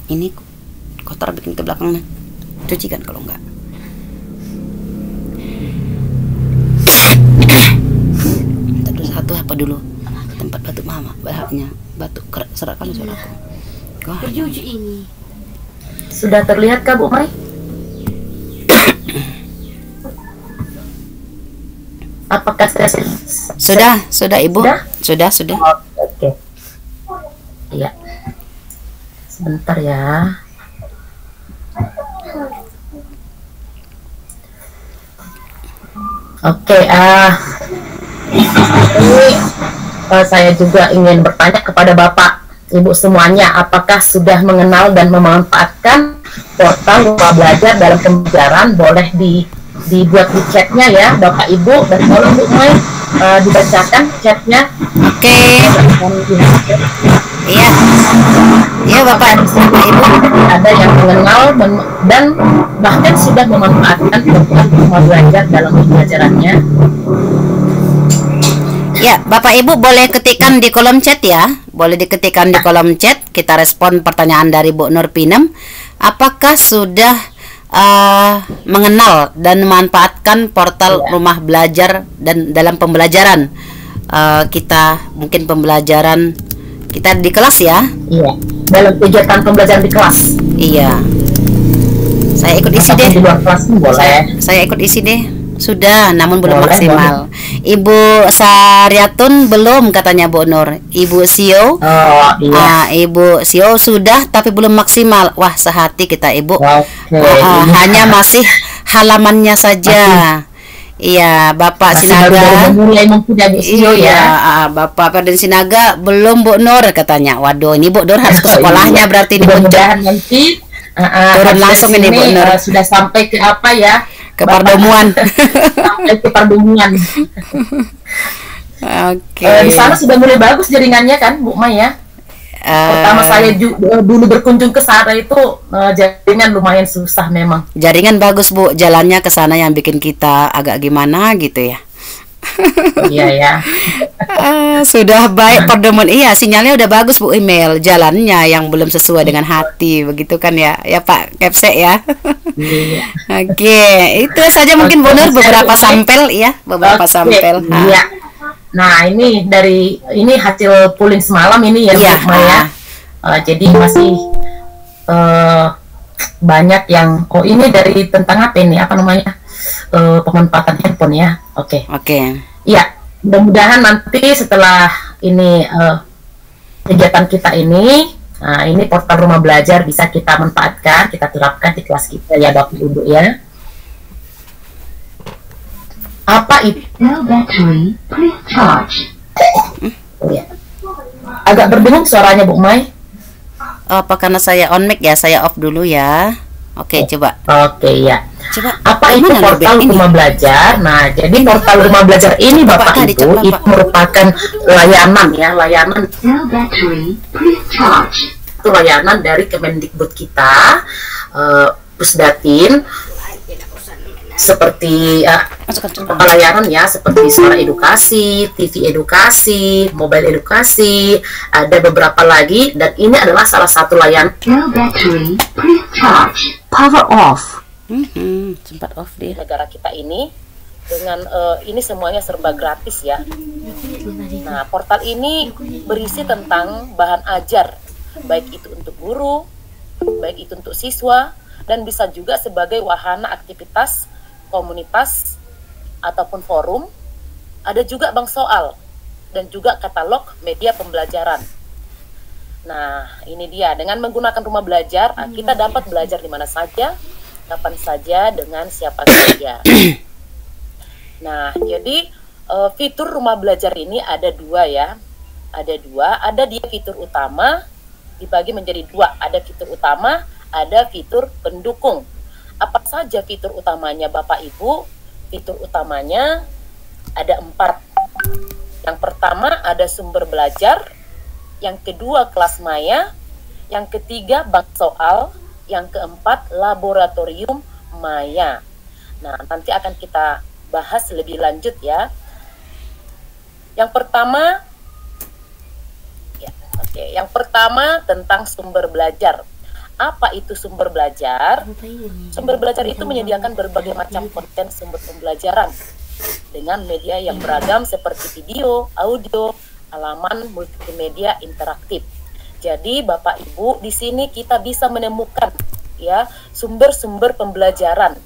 Ini kotor bikin ke belakangnya. Cucikan kalau enggak. Terus satu apa dulu? Tempat batuk mama, bahannya batuk serak kali suaraku. Berjuju ini. Sudah terlihat kah Bu Mai? Apakah Sudah Ibu? Sudah. Oke. Iya. Sebentar ya. Oke, ini saya juga ingin bertanya kepada Bapak Ibu semuanya, apakah sudah mengenal dan memanfaatkan portal Rumah Belajar dalam pembelajaran? Boleh dibuat di chatnya ya Bapak Ibu, dan tolong Bu Mai dibacakan chatnya. Oke. Iya Bapak Ibu. Ada yang mengenal dan bahkan sudah memanfaatkan portal Rumah Belajar dalam pembelajarannya. Ya, Bapak Ibu boleh ketikkan di kolom chat ya. Boleh diketikkan di kolom chat. Kita respon pertanyaan dari Bu Nur Pinem. Apakah sudah mengenal dan memanfaatkan portal Rumah Belajar dan dalam pembelajaran kita, mungkin pembelajaran kita di kelas ya? Iya, dalam kegiatan pembelajaran di kelas. Iya. Saya ikut isi deh. Di luar kelas pun boleh. Saya ikut isi deh. Sudah, namun belum Boleh, maksimal. Ibu Saryatun belum katanya Bu Nur. Ibu Sio, iya. Ibu Sio sudah tapi belum maksimal. Wah, sehati kita Ibu. Hanya masih halamannya saja. Iya, Bapak Sinaga. Mulai mempunyai Sio ya. Bapak Ferden Sinaga belum Bu Nur katanya. Waduh, ini Bu Nur harus ke sekolahnya berarti ini mudah-mudahan nanti turun langsung ini Bu Nur. Sudah sampai ke apa ya? Ke Pardomuan. Sampai ke Pardomuan. Oke. Di sana sudah mulai bagus jaringannya kan, Bu Mai ya? Pertama saya dulu berkunjung ke sana itu jaringan lumayan susah memang. Jaringan bagus Bu, jalannya ke sana yang bikin kita agak gimana gitu ya. Iya ya. Sudah baik Pardomuan. Iya, sinyalnya udah bagus Bu, email jalannya yang belum sesuai dengan hati begitu kan ya. Ya Pak Kepsek ya. Iya. Oke, itu saja mungkin Bu Nur beberapa sampel ya, beberapa sampel. Iya. Nah, ini hasil polling semalam ini ya, Bu Maya. Jadi masih banyak yang ini dari tentang apa ini? Apa namanya? Pemanfaatan handphone ya. Oke. Iya, mudah-mudahan nanti setelah ini kegiatan kita ini, ini portal Rumah Belajar bisa kita manfaatkan, kita terapkan di kelas kita ya Bapak Ibu ya. Apa itu? Battery, please charge. Ya. Agak berbingung suaranya Bu Mai. Apa karena saya on mic ya? Saya off dulu ya. Oke, coba. Oke, ya. Coba. Apa itu portal Rumah Belajar? Nah, jadi portal Rumah Belajar ini Bapak Ibu itu merupakan layanan ya, layanan Battery, please charge. itu layanan dari Kemendikbud kita, Pusdatin, seperti layanan ya, seperti suara edukasi, TV edukasi, mobile edukasi, ada beberapa lagi, dan ini adalah salah satu layanan. Battery, please charge. Power off. Sempat off dia. Negara kita ini dengan ini semuanya serba gratis ya. Nah, portal ini berisi tentang bahan ajar, baik itu untuk guru, baik itu untuk siswa, dan bisa juga sebagai wahana aktivitas komunitas ataupun forum. Ada juga bank soal dan juga katalog media pembelajaran. Nah, ini dia, dengan menggunakan rumah belajar, kita dapat belajar di mana saja, kapan saja, dengan siapa saja. Nah, jadi fitur rumah belajar ini ada dua ya. Ada dia fitur utama, dibagi menjadi dua. Ada fitur utama, ada fitur pendukung. Apa saja fitur utamanya Bapak Ibu? Fitur utamanya ada 4. Yang pertama ada sumber belajar, yang kedua kelas maya, yang ketiga bank soal, yang keempat laboratorium maya. Nah, nanti akan kita bahas lebih lanjut ya. Yang pertama, yang pertama tentang sumber belajar. Apa itu sumber belajar? Sumber belajar itu menyediakan berbagai macam konten sumber pembelajaran dengan media yang beragam seperti video, audio, halaman multimedia interaktif. Jadi Bapak Ibu, di sini kita bisa menemukan ya sumber-sumber pembelajaran,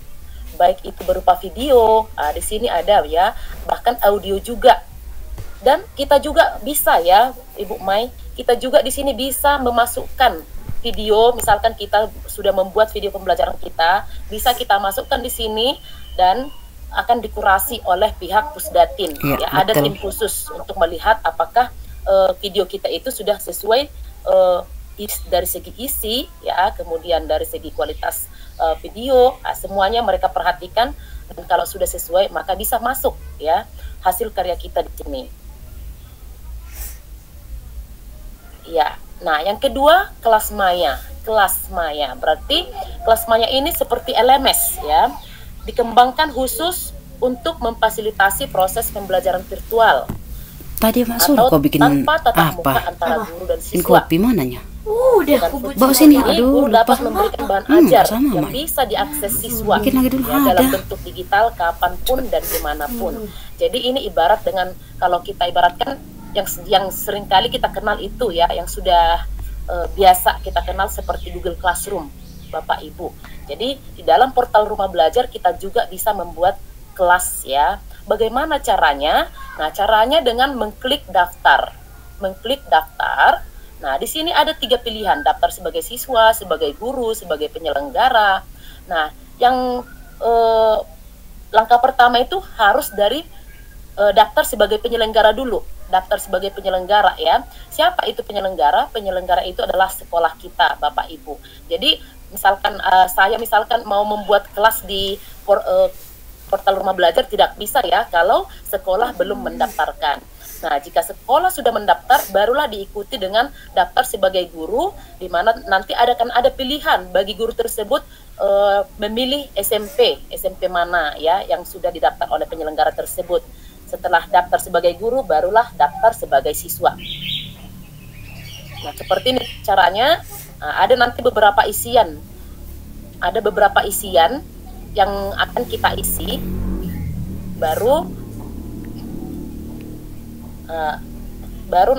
baik itu berupa video, di sini ada ya, bahkan audio juga. Dan kita juga bisa ya, Ibu Mai, kita juga di sini bisa memasukkan video, misalkan kita sudah membuat video pembelajaran kita, bisa kita masukkan di sini dan akan dikurasi oleh pihak Pusdatin. Ya, ada tim khusus untuk melihat apakah video kita itu sudah sesuai dari segi isi, ya, kemudian dari segi kualitas video, semuanya mereka perhatikan, dan kalau sudah sesuai maka bisa masuk ya hasil karya kita di sini. Ya, nah yang kedua kelas maya. Kelas maya berarti kelas maya ini seperti LMS ya. Dikembangkan khusus untuk memfasilitasi proses pembelajaran virtual. Tadi Mak suruh kau bikin tanpa tatap muka apa? antara guru dan siswa. Kopi mananya? Udah, bawa sini. Aduh, guru dapat memberikan bahan ajar yang Mai. bisa diakses siswa Bikin lagi dulu, ya, dalam bentuk digital kapanpun dan dimanapun. Jadi ini ibarat dengan, kalau kita ibaratkan yang sering kali kita kenal itu ya, yang sudah biasa kita kenal seperti Google Classroom, Bapak Ibu. Jadi di dalam portal rumah belajar kita juga bisa membuat kelas ya. Bagaimana caranya? Nah, caranya dengan mengklik daftar. Mengklik daftar. Nah, di sini ada 3 pilihan, daftar sebagai siswa, sebagai guru, sebagai penyelenggara. Nah, yang langkah pertama itu harus dari daftar sebagai penyelenggara dulu. Daftar sebagai penyelenggara ya. Siapa itu penyelenggara? Penyelenggara itu adalah sekolah kita, Bapak Ibu. Jadi misalkan saya misalkan mau membuat kelas di portal rumah belajar, tidak bisa ya kalau sekolah belum mendaftarkan. Nah, jika sekolah sudah mendaftar, barulah diikuti dengan daftar sebagai guru, di mana nanti akan ada pilihan bagi guru tersebut memilih SMP mana ya yang sudah didaftar oleh penyelenggara tersebut. Setelah daftar sebagai guru, barulah daftar sebagai siswa. Nah, seperti ini caranya. Nah, ada nanti beberapa isian. Ada beberapa isian yang akan kita isi. Baru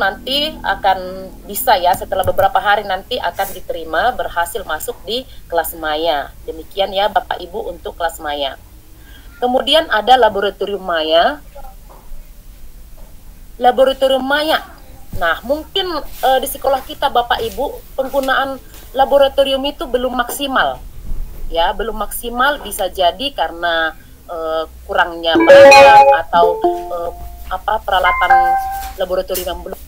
nanti akan bisa ya, setelah beberapa hari nanti akan diterima, berhasil masuk di kelas maya. Demikian ya Bapak Ibu untuk kelas maya. Kemudian ada laboratorium maya. Laboratorium maya. Nah, mungkin di sekolah kita Bapak Ibu penggunaan laboratorium itu belum maksimal. Ya, belum maksimal, bisa jadi karena kurangnya barang atau peralatan laboratorium yang belum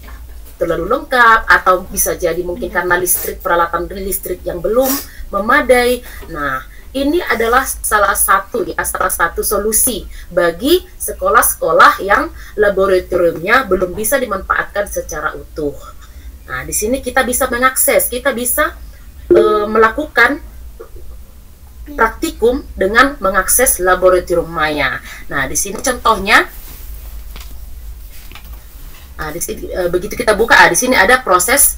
terlalu lengkap, atau bisa jadi mungkin karena peralatan listrik yang belum memadai. Nah, ini adalah salah satu solusi bagi sekolah-sekolah yang laboratoriumnya belum bisa dimanfaatkan secara utuh. Nah, di sini kita bisa mengakses, kita bisa melakukan praktikum dengan mengakses laboratorium maya. Nah, di sini contohnya, begitu kita buka, di sini ada proses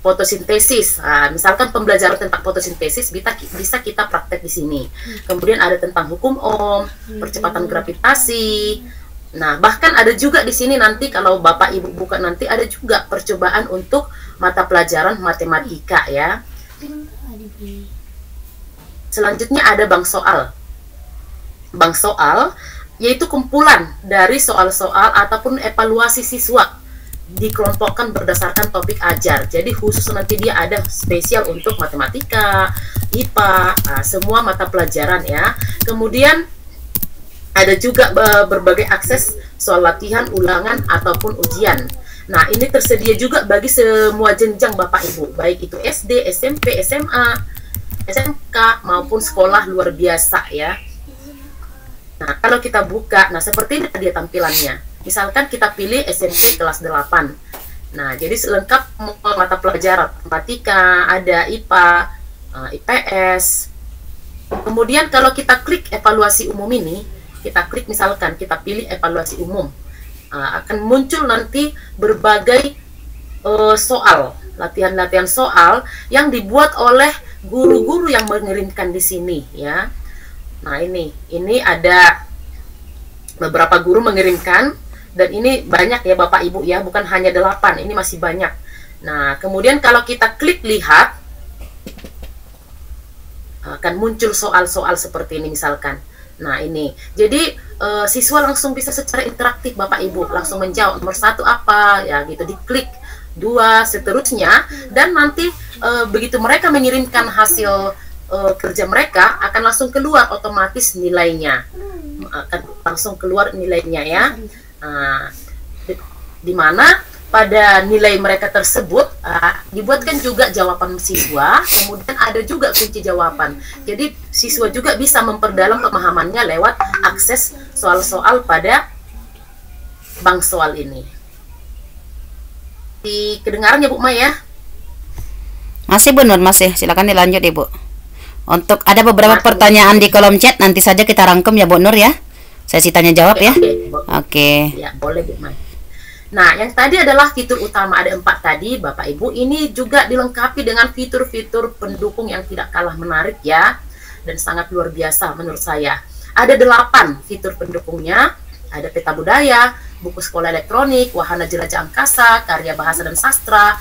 fotosintesis. Nah, misalkan pembelajaran tentang fotosintesis bisa kita praktek di sini. Kemudian ada tentang hukum Ohm, percepatan gravitasi. Nah, bahkan ada juga di sini nanti kalau Bapak Ibu buka nanti ada juga percobaan untuk mata pelajaran matematika ya. Selanjutnya ada bank soal. Bank soal yaitu kumpulan dari soal-soal ataupun evaluasi siswa dikelompokkan berdasarkan topik ajar. Jadi khusus nanti dia ada spesial untuk matematika, IPA, semua mata pelajaran ya. Kemudian ada juga berbagai akses soal latihan, ulangan ataupun ujian. Nah, ini tersedia juga bagi semua jenjang Bapak Ibu, baik itu SD, SMP, SMA, SMK maupun sekolah luar biasa ya. Nah, kalau kita buka, nah seperti ini dia tampilannya. Misalkan kita pilih SMP kelas 8. Nah, jadi selengkap mata pelajaran matematika, ada IPA, IPS. Kemudian kalau kita klik evaluasi umum ini, kita klik misalkan kita pilih evaluasi umum, akan muncul nanti berbagai soal, latihan-latihan soal yang dibuat oleh guru-guru yang mengirimkan di sini ya. Nah, ini ada beberapa guru mengirimkan. Dan ini banyak ya Bapak Ibu ya, bukan hanya 8, ini masih banyak. Nah, kemudian kalau kita klik lihat, akan muncul soal-soal seperti ini misalkan. Nah, ini. Jadi, siswa langsung bisa secara interaktif Bapak Ibu, langsung menjawab nomor 1 apa, ya gitu, diklik, 2, seterusnya. Dan nanti, begitu mereka mengirimkan hasil kerja mereka, akan langsung keluar otomatis nilainya. Akan langsung keluar nilainya ya. Di mana pada nilai mereka tersebut dibuatkan juga jawaban siswa, kemudian ada juga kunci jawaban. Jadi siswa juga bisa memperdalam pemahamannya lewat akses soal-soal pada bank soal ini. Di kedengarannya Bu Maya? Masih Bu Nur, masih. Silakan dilanjut Ibu. Untuk ada beberapa pertanyaan di kolom chat, nanti saja kita rangkum ya Bu Nur ya. Sesi tanya jawab ya. Oke. Ya, boleh Bu Mai. Nah, yang tadi adalah fitur utama, ada 4 tadi Bapak Ibu. Ini juga dilengkapi dengan fitur-fitur pendukung yang tidak kalah menarik ya, dan sangat luar biasa menurut saya. Ada 8 fitur pendukungnya. Ada peta budaya, buku sekolah elektronik, wahana jelajah angkasa, karya bahasa dan sastra,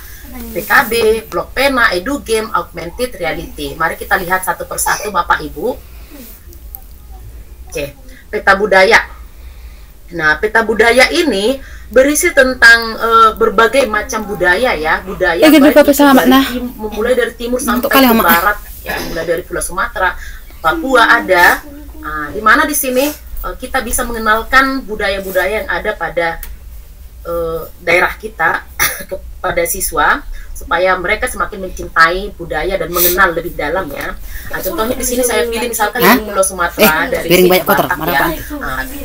PKB, blog pena, edu game, augmented reality. Mari kita lihat satu persatu Bapak Ibu. Oke. Peta budaya. Nah, peta budaya ini berisi tentang berbagai macam budaya ya, budaya mulai dari timur sampai ke barat, ya, mulai dari Pulau Sumatera, Papua ada. Di mana di sini kita bisa mengenalkan budaya-budaya yang ada pada daerah kita kepada siswa, supaya mereka semakin mencintai budaya dan mengenal lebih dalam ya. Nah, contohnya di sini saya pilih misalkan di Pulau Sumatera dari piring banyak kotor, ya.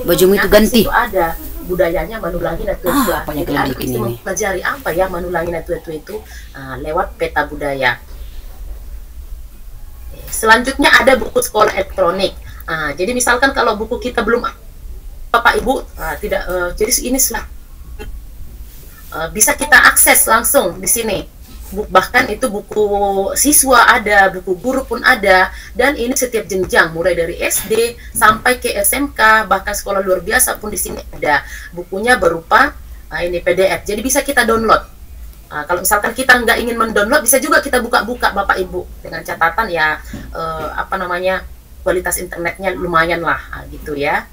Bajumu itu ganti. Itu ada budayanya Manulangi Natuetua. Apa yang Jadi kalian bikin ini? mempelajari apa ya Manulangi Natuetua itu lewat peta budaya. Selanjutnya ada buku sekolah elektronik. Jadi misalkan kalau buku kita belum Bapak Ibu tidak jadi ini bisa kita akses langsung di sini. Bahkan itu buku siswa ada, buku guru pun ada, dan ini setiap jenjang mulai dari SD sampai ke SMK, bahkan sekolah luar biasa pun di sini ada. Bukunya berupa ini PDF, jadi bisa kita download. Kalau misalkan kita nggak ingin mendownload, bisa juga kita buka-buka Bapak Ibu dengan catatan ya kualitas internetnya lumayan lah gitu ya.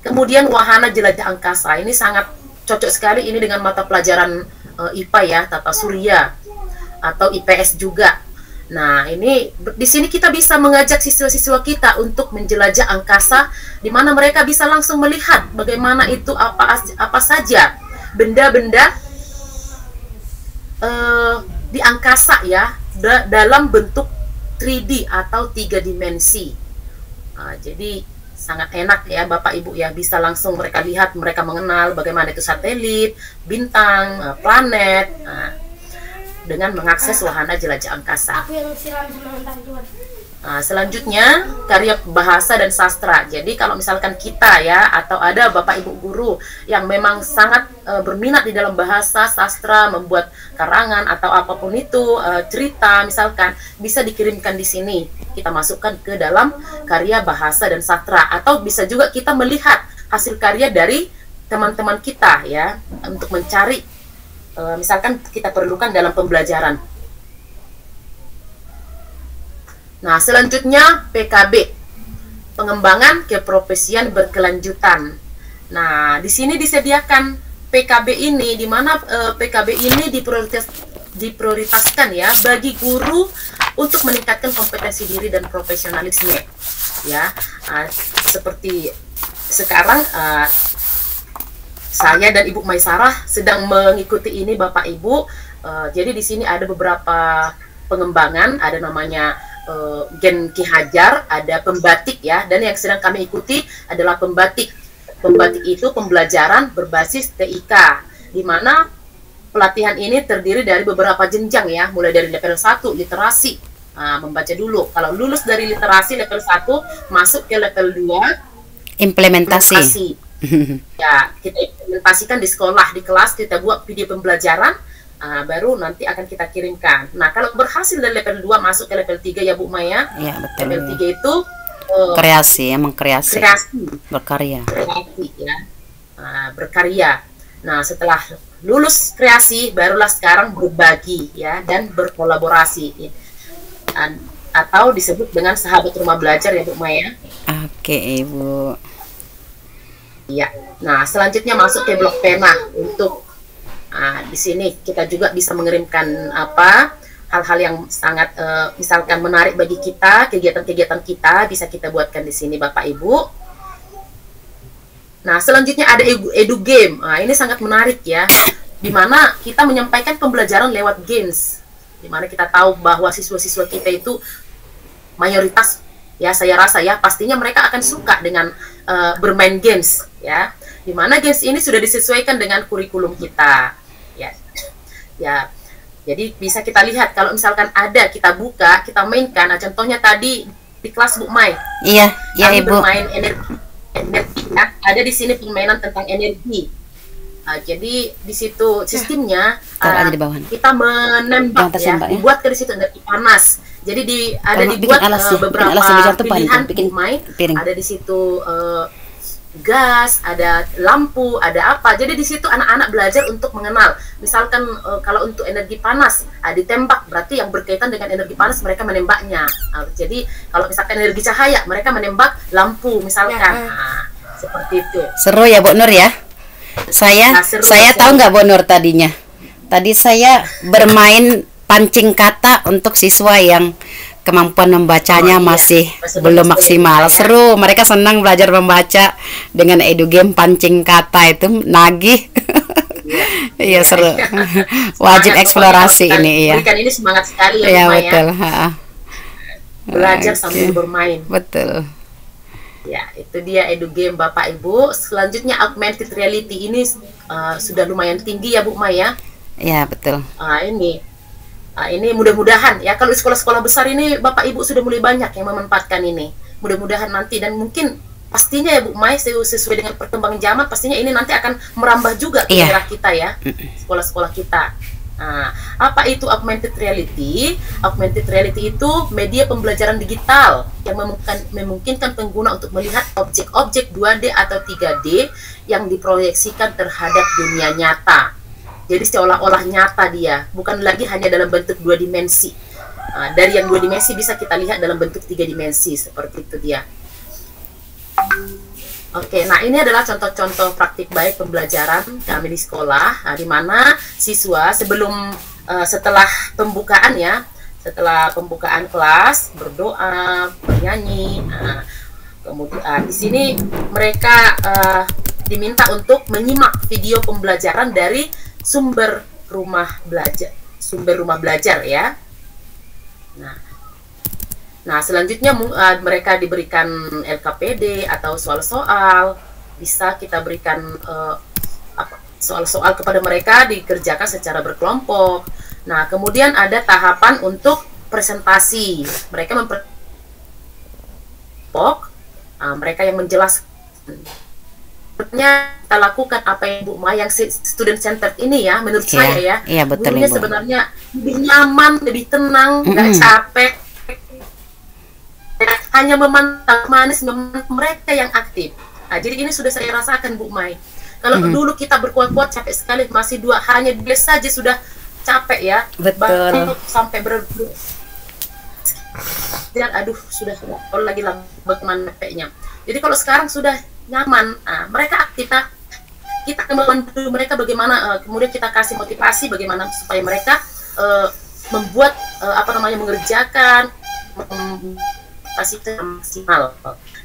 Kemudian wahana jelajah angkasa ini sangat cocok sekali ini dengan mata pelajaran IPA ya, tata surya atau IPS juga. Nah, ini di sini kita bisa mengajak siswa-siswa kita untuk menjelajah angkasa, di mana mereka bisa langsung melihat bagaimana itu apa saja benda-benda di angkasa ya, dalam bentuk 3D atau 3 dimensi. Jadi sangat enak ya Bapak Ibu ya, bisa langsung mereka lihat, mereka mengenal bagaimana itu satelit, bintang, planet, dengan mengakses wahana jelajah angkasa. Selanjutnya karya bahasa dan sastra. Jadi kalau misalkan kita ya, atau ada Bapak Ibu guru yang memang sangat berminat di dalam bahasa sastra, membuat karangan atau apapun itu, cerita misalkan, bisa dikirimkan di sini. Kita masukkan ke dalam karya bahasa dan sastra, atau bisa juga kita melihat hasil karya dari teman-teman kita ya, untuk mencari misalkan kita perlukan dalam pembelajaran. Nah, selanjutnya PKB, pengembangan keprofesian berkelanjutan. Nah, di sini disediakan PKB ini, di mana PKB ini diprioritaskan ya bagi guru untuk meningkatkan kompetensi diri dan profesionalisme ya. Seperti sekarang saya dan Ibu Maisarah sedang mengikuti ini Bapak Ibu. Jadi di sini ada beberapa pengembangan, ada namanya Gen Ki Hajar, ada pembatik ya, dan yang sedang kami ikuti adalah pembatik. Pembatik itu pembelajaran berbasis TIK, di mana pelatihan ini terdiri dari beberapa jenjang ya, mulai dari level 1 literasi, membaca dulu. Kalau lulus dari literasi level 1 masuk ke level 2 implementasi. Ya, kita implementasikan di sekolah, di kelas, kita buat video pembelajaran, baru nanti akan kita kirimkan. Nah, kalau berhasil dari level 2 masuk ke level 3 ya Bu Maya. Ya, betul. Level 3 itu kreasi, emang kreasi. Berkarya. Kreasi ya. Berkarya. Nah, setelah lulus kreasi barulah sekarang berbagi ya dan berkolaborasi. Atau disebut dengan sahabat rumah belajar ya Bu Maya. Oke, Ibu. Iya. Nah, selanjutnya masuk ke blok pena untuk di sini kita juga bisa mengirimkan hal-hal yang sangat misalkan menarik bagi kita, kegiatan-kegiatan kita bisa kita buatkan di sini Bapak Ibu. Nah, selanjutnya ada edu game. Ini sangat menarik ya. Di mana kita menyampaikan pembelajaran lewat games. Di mana kita tahu bahwa siswa-siswa kita itu mayoritas ya, saya rasa ya pastinya mereka akan suka dengan bermain games ya. Di mana games ini sudah disesuaikan dengan kurikulum kita. Ya, jadi bisa kita lihat kalau misalkan ada kita buka, kita mainkan. Nah, contohnya tadi di kelas Bu Mai. Iya, kami Ibu. bermain energi ya. Ada di sini permainan tentang energi. Jadi di situ sistemnya ada di bawah. kita menembak ya, dibuat ke situ energi panas. Jadi ada dibuat beberapa pilihan Bu Mai. Ada di situ gas, ada lampu, ada apa. Jadi di situ anak-anak belajar untuk mengenal. Misalkan kalau untuk energi panas ditembak, berarti yang berkaitan dengan energi panas mereka menembaknya. Jadi kalau misalkan energi cahaya mereka menembak lampu misalkan. Seperti itu. Seru ya Bu Nur ya. Saya tahu nggak Bu Nur tadinya. Tadi saya bermain pancing kata untuk siswa yang kemampuan membacanya masih belum maksimal. Seru, mereka senang belajar membaca dengan edu game pancing kata itu nagih. Iya seru. Wajib eksplorasi ini ya. Berikan ini semangat sekali ya, iya, Bu Maya. Betul. Belajar sambil bermain. Betul. Ya, itu dia edu game Bapak Ibu. Selanjutnya augmented reality ini sudah lumayan tinggi ya Bu Maya. Iya, betul. Ini mudah-mudahan ya, kalau di sekolah-sekolah besar ini Bapak Ibu sudah mulai banyak yang memanfaatkan ini. Mudah-mudahan nanti, dan mungkin pastinya ya Bu Mai, sesuai dengan perkembangan zaman pastinya ini nanti akan merambah juga ke daerah kita ya, sekolah-sekolah kita. Apa itu augmented reality? Augmented reality itu media pembelajaran digital yang memungkinkan pengguna untuk melihat objek-objek 2D atau 3D yang diproyeksikan terhadap dunia nyata. Jadi seolah-olah nyata dia, bukan lagi hanya dalam bentuk 2 dimensi. Dari yang 2 dimensi bisa kita lihat dalam bentuk 3 dimensi, seperti itu dia. Oke, nah ini adalah contoh-contoh praktik baik pembelajaran kami di sekolah, di mana siswa setelah pembukaan ya, setelah pembukaan kelas berdoa, bernyanyi. Kemudian di sini mereka diminta untuk menyimak video pembelajaran dari sumber rumah belajar ya. Nah selanjutnya mereka diberikan LKPD atau soal-soal, bisa kita berikan soal-soal kepada mereka dikerjakan secara berkelompok. Nah kemudian ada tahapan untuk presentasi, mereka mereka yang menjelaskan. Kita lakukan apa yang Bu Mai yang student centered ini ya, menurut saya ya, betul, gurunya sebenarnya lebih nyaman, lebih tenang, nggak capek, hanya memantau manis mereka yang aktif. Jadi ini sudah saya rasakan Bu Mai. Kalau dulu kita berkuat-kuat capek sekali, masih hanya dibeli saja sudah capek ya, betul. Sampai aduh sudah kalau lagi lambat capeknya. Jadi kalau sekarang sudah nyaman, mereka aktif. kita membantu mereka bagaimana, kemudian kita kasih motivasi bagaimana supaya mereka membuat mengerjakan kasih maksimal.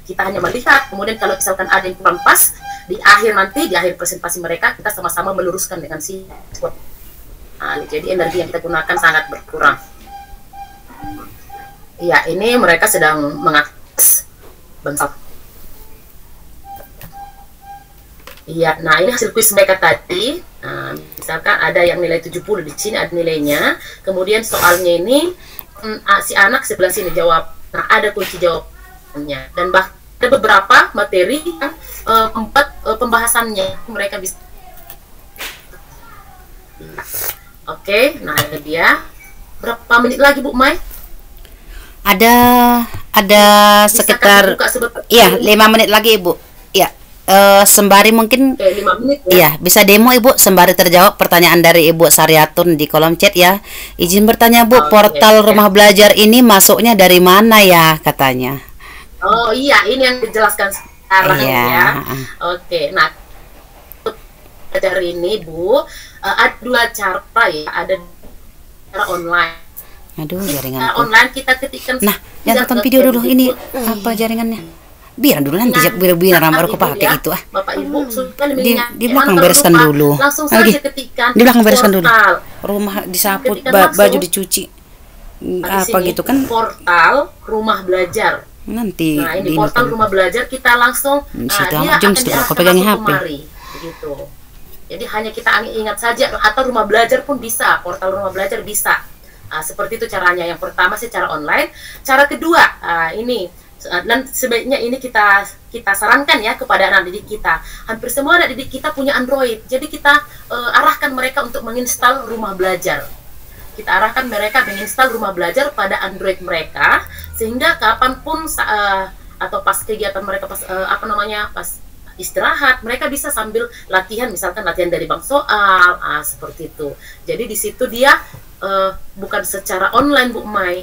Kita hanya melihat, kemudian kalau misalkan ada yang kurang pas di akhir presentasi mereka, kita sama-sama meluruskan dengan siswa. Jadi energi yang kita gunakan sangat berkurang. Iya, ini mereka sedang mengakses bangsal. Iya, nah ini hasil kuis mereka tadi. Nah, misalkan ada yang nilai 70, di sini ada nilainya. Kemudian soalnya ini si anak sebelah sini jawab. Nah, ada kunci jawabannya. Dan ada beberapa materi yang pembahasannya mereka bisa. Oke, nah ini dia. Berapa menit lagi Bu Mai? Ada sekitar 5 menit lagi Ibu. Ya. Sembari mungkin 5 menit ya. Iya, bisa demo Ibu sembari terjawab pertanyaan dari Ibu Saryatun di kolom chat ya. Izin bertanya Bu, portal rumah belajar ini masuknya dari mana ya katanya? Oh iya, ini yang dijelaskan sekarang ya. Oke, nah dari ini Bu, ada 2 cara ya, ada cara online. Aduh, jaringan online kita ketikkan. Nah, yang tonton video dulu ini apa jaringannya? Biar dulu nanti biar ramar aku pakai itu Bapak Ibu sudah di belakang bereskan dulu. Langsung saja ketikkan di belakang bereskan dulu. Rumah disapu, baju dicuci. Apa gitu kan? Portal rumah belajar. Nanti nah, ini portal rumah belajar kita langsung dia akan diarahkan kemari begitu. Jadi hanya kita ingat saja, atau rumah belajar pun bisa, portal rumah belajar bisa. Seperti itu caranya. Yang pertama secara online. Cara kedua, ini dan sebaiknya ini kita sarankan ya kepada anak didik kita. Hampir semua anak didik kita punya Android. Jadi kita arahkan mereka untuk menginstal rumah belajar. Kita arahkan mereka menginstal rumah belajar pada Android mereka, sehingga kapanpun atau pas kegiatan mereka pas pas istirahat, mereka bisa sambil latihan, misalkan latihan dari bank soal, seperti itu. Jadi di situ dia bukan secara online Bu Mai,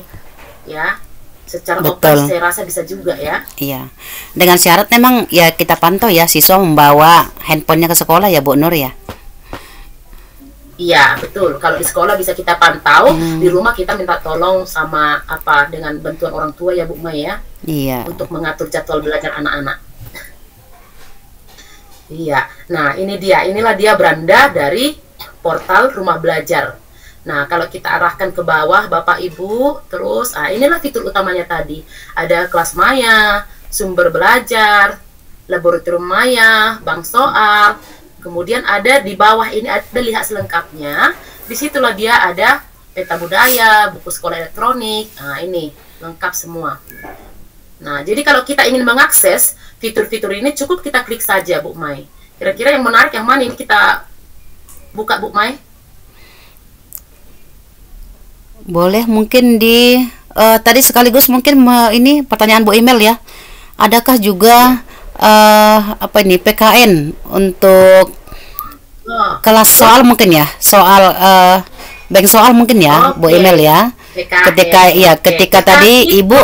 ya. Secara offline saya rasa bisa juga ya. Iya. Dengan syarat memang ya kita pantau ya siswa membawa handphonenya ke sekolah ya Bu Nur ya. Iya, betul. Kalau di sekolah bisa kita pantau, di rumah kita minta tolong sama dengan bantuan orang tua ya Bu Mai ya. Iya. Untuk mengatur jadwal belajar anak-anak. Iya. Nah, inilah dia beranda dari portal rumah belajar. Nah, kalau kita arahkan ke bawah Bapak Ibu, terus inilah fitur utamanya tadi. Ada kelas maya, sumber belajar, laboratorium maya, bank soal. Kemudian ada di bawah ini ada lihat selengkapnya. Disitulah dia ada peta budaya, buku sekolah elektronik. Nah, ini lengkap semua. Nah, jadi kalau kita ingin mengakses fitur-fitur ini cukup kita klik saja Bu Mai. Kira-kira yang menarik yang mana ini kita buka Bu Mai? Boleh mungkin di tadi sekaligus mungkin ini pertanyaan Bu Email ya. Adakah juga PKN untuk kelas soal mungkin ya? Soal bank soal mungkin ya, Bu Email ya. Ketika tadi Ibu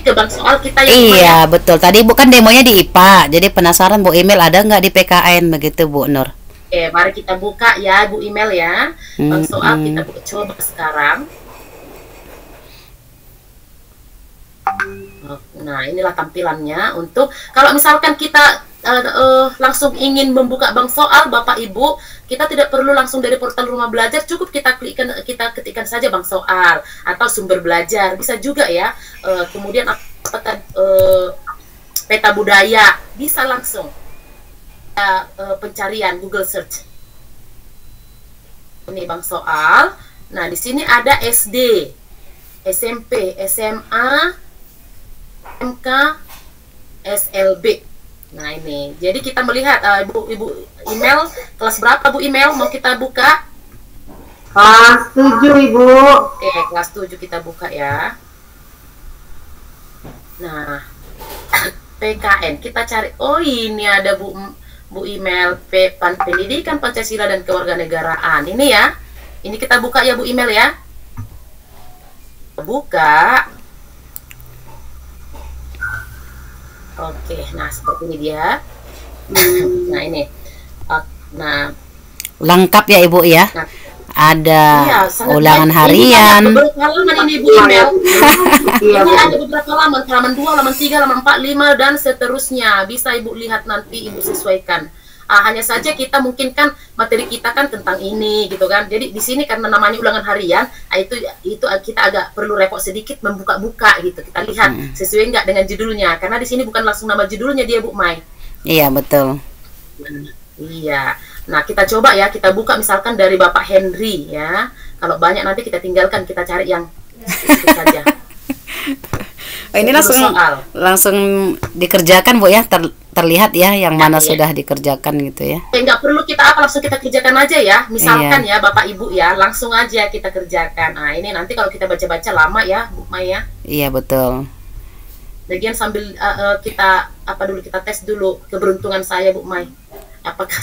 ke bank soal kita iya betul. Tadi Ibu kan demonya di IPA. Jadi penasaran Bu Email ada nggak di PKN begitu Bu Nur? Oke, mari kita buka ya Bu Email ya. Bank soal kita coba sekarang. Nah, inilah tampilannya untuk kalau misalkan kita langsung ingin membuka bank soal Bapak Ibu, kita tidak perlu langsung dari portal rumah belajar, cukup kita ketikkan saja bank soal atau sumber belajar, bisa juga ya. Kemudian peta budaya bisa langsung. Pencarian Google Search. Ini bank soal. Nah, di sini ada SD, SMP, SMA, MK, SLB. Nah, ini. Jadi kita melihat Ibu Email kelas berapa Bu Email mau kita buka? Kelas 7 Ibu. Oke, kelas 7 kita buka ya. Nah, PKN kita cari. Oh, ini ada Bu Email Pendidikan Pancasila dan Kewarganegaraan. Ini ya. Ini kita buka ya Bu Email ya. Buka. Oke, nah seperti ini dia. Nah ini. Nah, Lengkap ya Ibu ya. nah, Ada iya, sangat ulangan baik. Ini harian. ada beberapa halaman ini Bu Email. Iya, Ini Bu. ada beberapa halaman, halaman 2, halaman 3, halaman 4, 5 dan seterusnya. Bisa Ibu lihat nanti, Ibu sesuaikan. Hanya saja kita mungkin kan materi kita kan tentang ini gitu kan. Jadi di sini karena namanya ulangan harian, itu kita agak perlu repot sedikit membuka-buka gitu. Kita lihat sesuai nggak dengan judulnya. Karena di sini bukan langsung nama judulnya dia Bu Mai. Iya betul. Iya. Nah, kita coba ya, kita buka misalkan dari Bapak Henry ya. Kalau banyak nanti kita tinggalkan, kita cari yang sedikit saja. Oh, ini 10 langsung soal. langsung dikerjakan Bu ya. Terlihat ya yang mana Iya. sudah dikerjakan gitu ya. Nggak perlu kita langsung kita kerjakan aja ya. Misalkan ya Bapak Ibu ya, langsung aja kita kerjakan. Nah, ini nanti kalau kita baca-baca lama ya, Bu Maya. Iya betul. Lagian sambil kita kita tes dulu keberuntungan saya Bu Mai. Apakah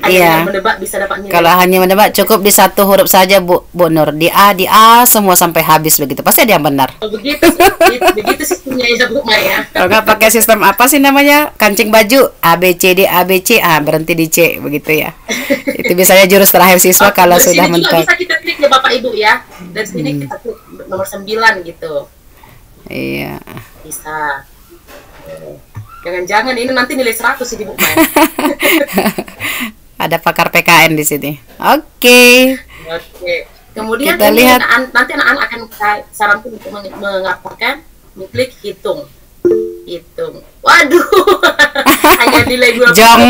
hanya Iya. dengan menebak bisa dapat nilai? Kalau hanya menebak cukup di satu huruf saja Bu Nur. Di A semua sampai habis begitu. Pasti ada yang benar. Begitu sistemnya ya Bu Maya. Kalau nggak pakai sistem apa sih namanya? Kancing baju A B C D berhenti di C begitu ya. Itu biasanya jurus terakhir siswa kalau Dari sudah sini juga mentok. bisa kita klik ya Bapak Ibu ya. Dan sini kita klik nomor 9 gitu. Iya. Bisa. Jangan-jangan ini nanti nilai 100 sih Bu Maya. Ada pakar PKN di sini. Oke. Oke. Kemudian Kita lihat. nanti anak-anak akan saya sarankan untuk mengapakkan, mengklik hitung. Hitung. Waduh. Hanya nilai 20. Jong.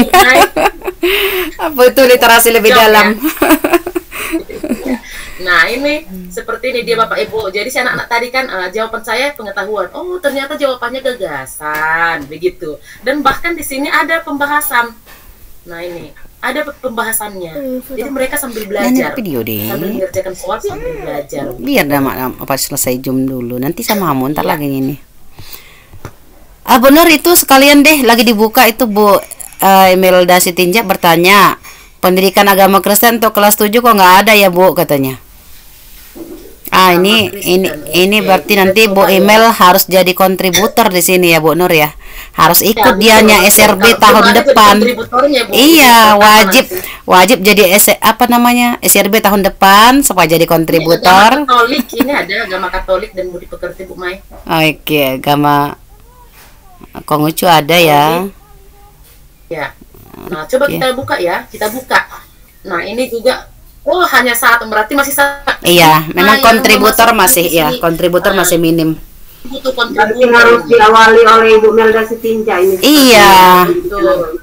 Apa itu literasi lebih Jong, ya. dalam? Nah, ini seperti ini dia Bapak Ibu. Jadi si anak-anak tadi kan jawaban saya pengetahuan. Oh, ternyata jawabannya gagasan, begitu. Dan bahkan di sini ada pembahasan. Nah, ini ada pembahasannya. Jadi mereka sambil belajar. Video deh. Sambil mengerjakan soal sambil belajar. Biar apa selesai Zoom dulu. Nanti sama kamu ntar Iya. lagi ini. Bu Nur itu sekalian deh lagi dibuka itu Bu Imelda Sitinja bertanya, pendidikan agama Kristen untuk kelas 7 kok nggak ada ya Bu katanya. Ini Oke. berarti Kita nanti Bu coba ya. Emel harus jadi kontributor di sini ya Bu Nur ya. Harus ikut Ya, dianya betul. SRB Kalau tahun belum ada jadi depan. kontributornya, Bu. Iya, Pertama wajib jadi SRB tahun depan supaya jadi Agama kontributor. Katolik ini ada agama Katolik dan budi pekerti Bu Mai. Oke, agama Konghucu ada ya. Ya. Nah, coba Oke. kita buka ya. Kita buka. Nah, ini juga hanya satu berarti masih satu. Iya, memang yang kontributor memasukkan masih di ya, sini, kontributor masih minim. butuh Berarti kontributor. harus diawali oleh Ibu Melda Sitinja ini. Iya. Betul.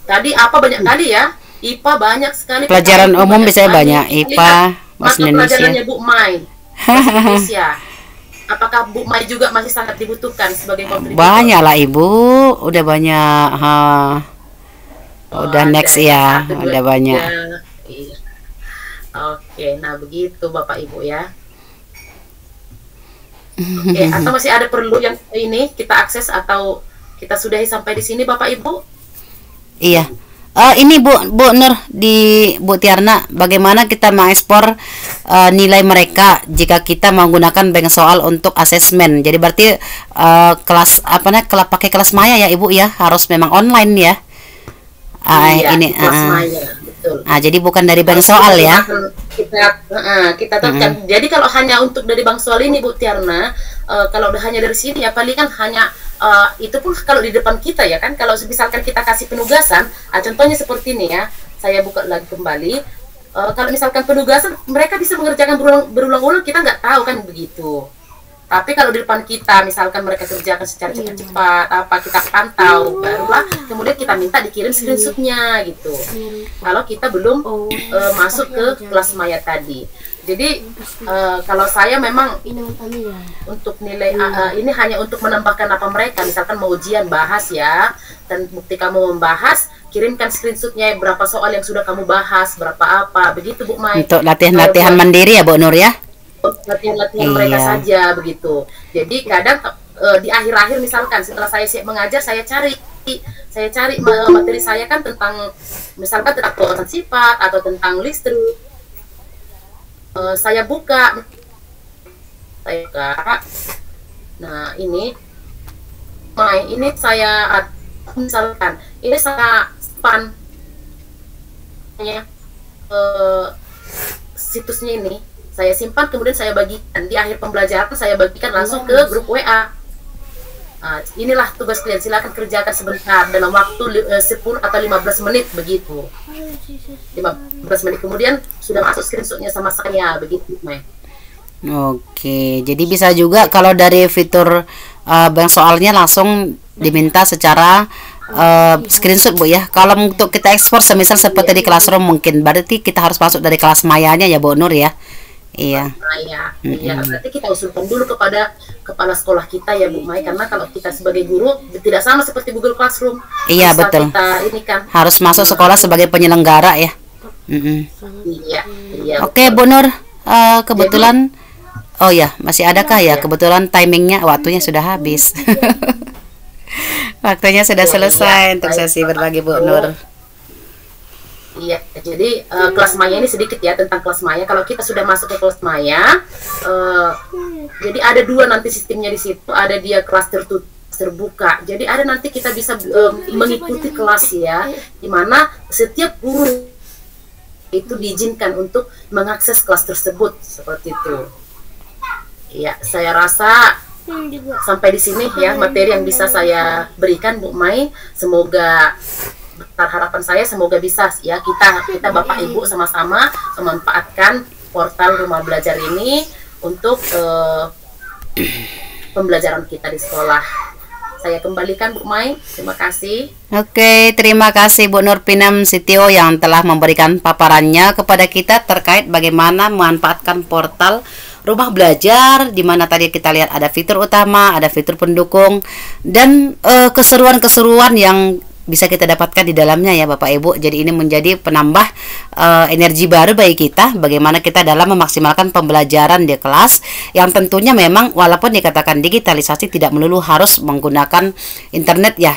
Tadi apa banyak kali ya? IPA banyak sekali. Pelajaran PKN umum banyak biasanya sekali. banyak, Lihat IPA, bahasa mata Indonesia. pelajarannya Bu Mai. Bahasa Indonesia. Apakah Bu Mai juga masih sangat dibutuhkan sebagai kontributor? Banyak lah Ibu, udah banyak. Udah ada next ya, satu, dua, udah banyak. tiga. Iya. Oke, nah begitu Bapak Ibu ya. Oke, atau masih ada perlu yang ini kita akses atau kita sudahi sampai di sini Bapak Ibu? Iya. Ini Bu Nur di Bu Tiarna, bagaimana kita mengekspor nilai mereka jika kita menggunakan bank soal untuk asesmen. Jadi berarti kelas pakai kelas maya ya Ibu ya, harus memang online ya. Iya, Ini kelas maya, betul. jadi bukan dari bank soal ya. Kita tetapkan. Jadi kalau hanya untuk dari bank soal ini Bu Tiarna, kalau udah hanya dari sini ya paling kan hanya itu pun kalau di depan kita ya kan. Kalau misalkan kita kasih penugasan, contohnya seperti ini ya. Saya buka lagi kembali. Kalau misalkan penugasan mereka bisa mengerjakan berulang-ulang, kita nggak tahu kan begitu. Tapi kalau di depan kita, misalkan mereka kerjakan secara cepat-cepat, kita pantau, barulah kemudian kita minta dikirim screenshotnya gitu. Kalau kita belum masuk ke kelas maya tadi. Jadi kalau saya memang untuk nilai ini hanya untuk menambahkan apa mereka, misalkan mau ujian bahas ya, dan bukti kamu membahas, kirimkan screenshotnya berapa soal yang sudah kamu bahas, berapa apa, begitu Bu Mai. Untuk latihan-latihan mandiri ya Bu Nur ya. Latihan-latihan mereka saja begitu. Jadi kadang di akhir-akhir misalkan setelah saya siap mengajar, saya cari materi saya kan tentang misalkan tentang kekuatan sifat atau tentang listrik. Saya buka. Nah, ini saya misalkan ini saya simpan situsnya ini, saya simpan kemudian saya bagikan di akhir pembelajaran, saya bagikan langsung ke grup WA. Nah, inilah tugas kalian, silakan kerjakan sebentar dalam waktu 10 atau 15 menit begitu. 15 menit kemudian sudah masuk screenshotnya sama saya begitu, Mai. Oke, jadi bisa juga kalau dari fitur bank soalnya langsung diminta secara screenshot Bu ya. Kalau untuk kita ekspor semisal seperti di Classroom mungkin berarti kita harus masuk dari kelas mayanya ya Bu Nur ya. Iya. Iya, berarti kita usulkan dulu kepada kepala sekolah kita ya Bu Mai, karena kalau kita sebagai guru tidak sama seperti Google Classroom. Iya betul. Kita ini kan harus masuk sekolah sebagai penyelenggara ya. Iya. Oke Bu Nur, kebetulan oh ya masih adakah ya? Kebetulan timingnya waktunya sudah habis. Waktunya sudah selesai untuk sesi berbagi Bu Nur. Iya, jadi kelas maya ini sedikit ya tentang kelas maya. Kalau kita sudah masuk ke kelas maya, jadi ada dua nanti sistemnya di situ. Ada dia kelas terbuka. Jadi ada nanti kita bisa mengikuti kelas ya, dimana setiap guru itu diizinkan untuk mengakses kelas tersebut seperti itu. Iya, saya rasa sampai di sini ya materi yang bisa saya berikan Bu Mai. Semoga harapan saya semoga bisa ya kita Bapak Ibu sama-sama memanfaatkan portal rumah belajar ini untuk pembelajaran kita di sekolah. Saya kembalikan Bu Mai, terima kasih. Oke, terima kasih Bu Nurpinam Sitio yang telah memberikan paparannya kepada kita terkait bagaimana memanfaatkan portal rumah belajar, di mana tadi kita lihat ada fitur utama, ada fitur pendukung, dan keseruan-keseruan yang bisa kita dapatkan di dalamnya ya Bapak Ibu. Jadi ini menjadi penambah energi baru bagi kita, bagaimana kita dalam memaksimalkan pembelajaran di kelas, yang tentunya memang walaupun dikatakan digitalisasi tidak melulu harus menggunakan internet ya.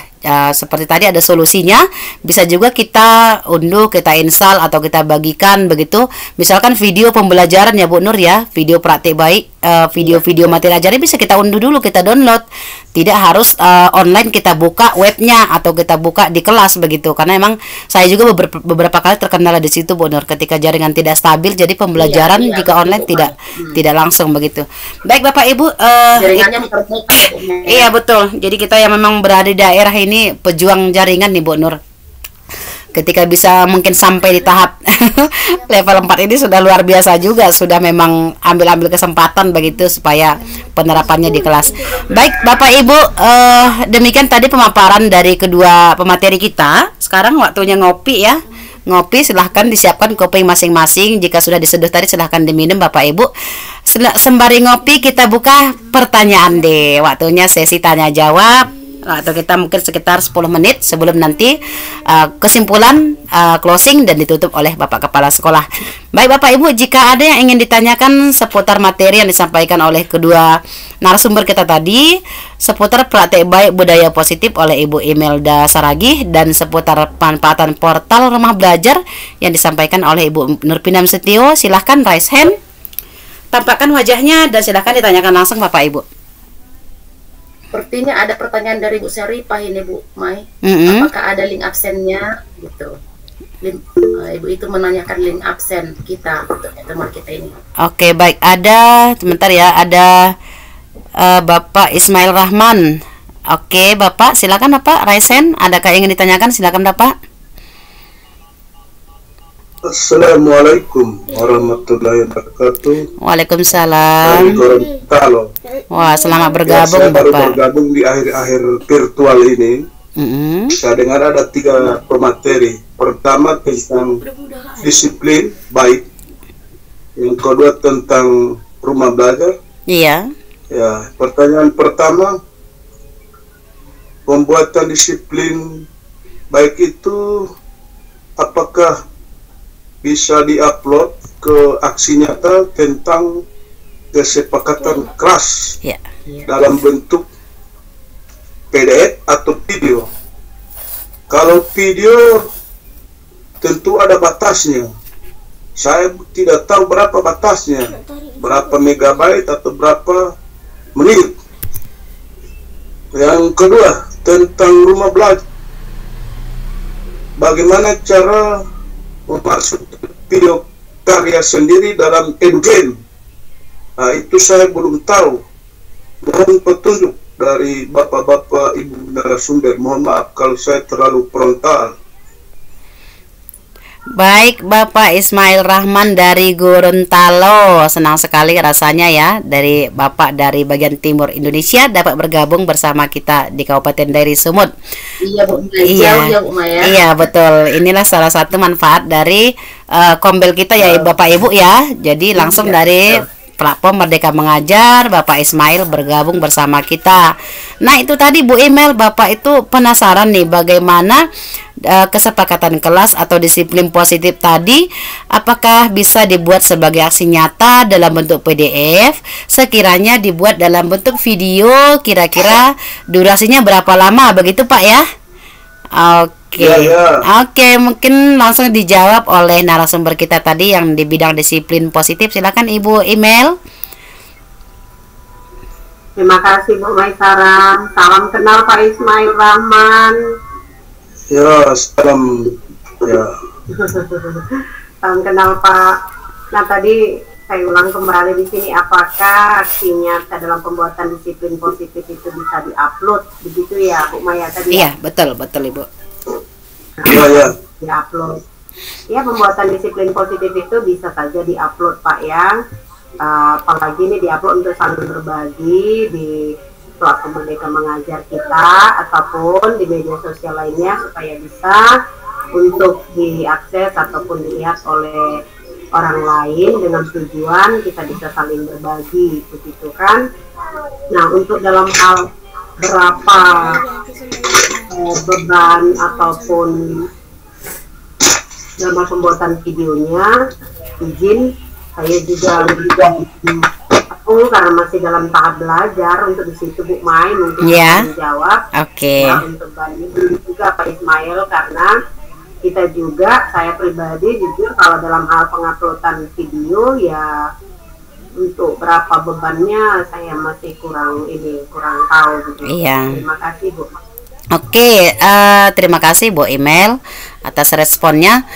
Seperti tadi ada solusinya, bisa juga kita unduh, kita install atau kita bagikan begitu. Misalkan video pembelajaran ya Bu Nur ya, video praktik baik, video-video materi ajarnya bisa kita unduh dulu, kita download. Tidak harus online kita buka webnya atau kita buka di kelas begitu. Karena emang saya juga beberapa kali terkendala di situ Bu Nur, ketika jaringan tidak stabil, jadi pembelajaran jika online tidak langsung begitu. Baik Bapak Ibu, jaringannya iya betul. Jadi kita yang memang berada di daerah ini pejuang jaringan nih Bu Nur. Ketika bisa mungkin sampai di tahap level 4 ini sudah luar biasa juga, sudah memang ambil kesempatan begitu supaya penerapannya di kelas. Baik Bapak Ibu, demikian tadi pemaparan dari kedua pemateri kita. Sekarang waktunya ngopi ya. Ngopi silahkan disiapkan kopi masing-masing. Jika sudah diseduh tadi silahkan diminum Bapak Ibu. Sembari ngopi kita buka pertanyaan deh. Waktunya sesi tanya jawab, atau kita mungkin sekitar 10 menit sebelum nanti kesimpulan closing dan ditutup oleh Bapak Kepala Sekolah. Baik Bapak Ibu, jika ada yang ingin ditanyakan seputar materi yang disampaikan oleh kedua narasumber kita tadi, seputar praktek baik budaya positif oleh Ibu Imelda Saragih, dan seputar pemanfaatan portal rumah belajar yang disampaikan oleh Ibu Nurpinam Setio, silahkan raise hand, tampakkan wajahnya dan silahkan ditanyakan langsung Bapak Ibu. Sepertinya ada pertanyaan dari Bu Syarifah ini Bu Mai. Apakah ada link absennya gitu? Ibu itu menanyakan link absen kita untuk teman kita ini. Oke, baik, ada sebentar ya, ada Bapak Ismail Rahman. Oke Bapak, silakan Bapak raise hand. Adakah ingin ditanyakan? Silakan Bapak. Assalamualaikum warahmatullahi wabarakatuh. Waalaikumsalam. Wah, selamat bergabung saya baru Bapak. bergabung di akhir-akhir virtual ini. Saya dengar ada 3 pemateri. Pertama tentang disiplin baik, yang kedua tentang rumah belajar. Iya. Ya, pertanyaan pertama, pembuatan disiplin baik itu apakah bisa diupload ke aksi nyata tentang kesepakatan kelas dalam bentuk PDF atau video? Kalau video tentu ada batasnya. Saya tidak tahu berapa batasnya, berapa megabyte atau berapa menit. Yang kedua tentang rumah belajar, bagaimana cara memasukkan video karya sendiri dalam engine. Nah, itu saya belum tahu. Mohon petunjuk dari bapak-bapak ibu narasumber. Mohon maaf kalau saya terlalu frontal. Baik, Bapak Ismail Rahman dari Gorontalo. Senang sekali rasanya ya, dari Bapak dari bagian timur Indonesia dapat bergabung bersama kita di Kabupaten Dairi Sumut. Iya, Bu. Iya, Ya, Bu Maya. iya betul. Inilah salah satu manfaat dari kombel kita ya, Bapak Ibu ya. Jadi langsung dari platform Merdeka Mengajar, Bapak Ismail bergabung bersama kita. Nah, itu tadi Bu Email, Bapak itu penasaran nih bagaimana kesepakatan kelas atau disiplin positif tadi, apakah bisa dibuat sebagai aksi nyata dalam bentuk PDF, sekiranya dibuat dalam bentuk video, kira-kira durasinya berapa lama, begitu Pak ya? Oke, oke, mungkin langsung dijawab oleh narasumber kita tadi yang di bidang disiplin positif. Silakan Ibu Email. Terima kasih Bu Maisara. Salam kenal Pak Ismail Rahman. Ya, salam. Ya. Salam kenal Pak. Nah, tadi saya ulang kembali di sini, apakah aksi nyata dalam pembuatan disiplin positif itu bisa diupload, begitu ya Bu Maya tadi? Iya, betul Ibu. Iya, ya. Diupload. Ya, pembuatan disiplin positif itu bisa saja diupload Pak ya. Apalagi ini diupload untuk saling berbagi di platform Merdeka Mengajar kita ataupun di media sosial lainnya supaya bisa untuk diakses ataupun dilihat oleh orang lain dengan tujuan kita bisa saling berbagi, begitu kan. Nah, untuk dalam hal berapa beban ataupun dalam pembuatan videonya, izin saya juga karena masih dalam tahap belajar untuk di situ Bu Mai mungkin menjawab. Oke. Ya, untuk banding juga Pak Ismail, karena kita juga, saya pribadi jujur kalau dalam hal penguploadan video ya untuk berapa bebannya saya masih kurang tahu gitu. Iya. Terima kasih Bu. Oke, terima kasih Bu Email atas responnya.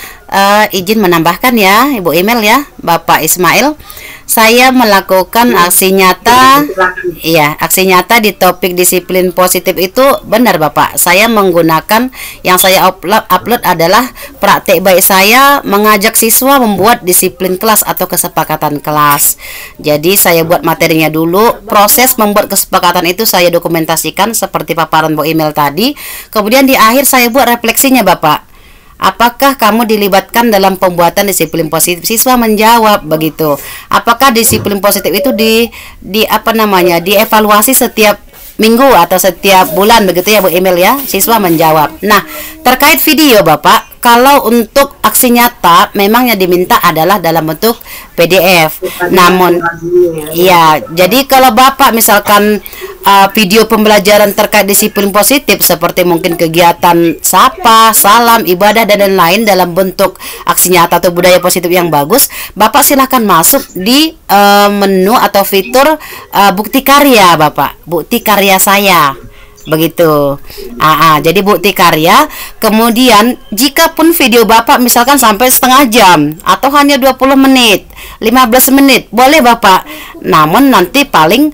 Izin menambahkan ya Ibu Email ya, Bapak Ismail. Saya melakukan aksi nyata, iya, aksi nyata di topik disiplin positif itu benar Bapak. Saya menggunakan, yang saya upload adalah praktek baik saya mengajak siswa membuat disiplin kelas atau kesepakatan kelas. Jadi saya buat materinya dulu, proses membuat kesepakatan itu saya dokumentasikan seperti paparan Bu Email tadi. Kemudian di akhir saya buat refleksinya Bapak. Apakah kamu dilibatkan dalam pembuatan disiplin positif? Siswa menjawab begitu. Apakah disiplin positif itu dievaluasi setiap minggu atau setiap bulan begitu ya Bu Emil ya? Siswa menjawab. Nah, terkait video Bapak, kalau untuk aksi nyata memang yang diminta adalah dalam bentuk PDF. Namun iya, jadi kalau Bapak misalkan video pembelajaran terkait disiplin positif seperti mungkin kegiatan sapa, salam, ibadah dan lain-lain dalam bentuk aksi nyata atau budaya positif yang bagus, Bapak silahkan masuk di menu atau fitur bukti karya Bapak, bukti karya saya. Begitu. Jadi bukti karya. Kemudian jika pun video Bapak misalkan sampai setengah jam atau hanya 20 menit, 15 menit, boleh Bapak. Namun nanti paling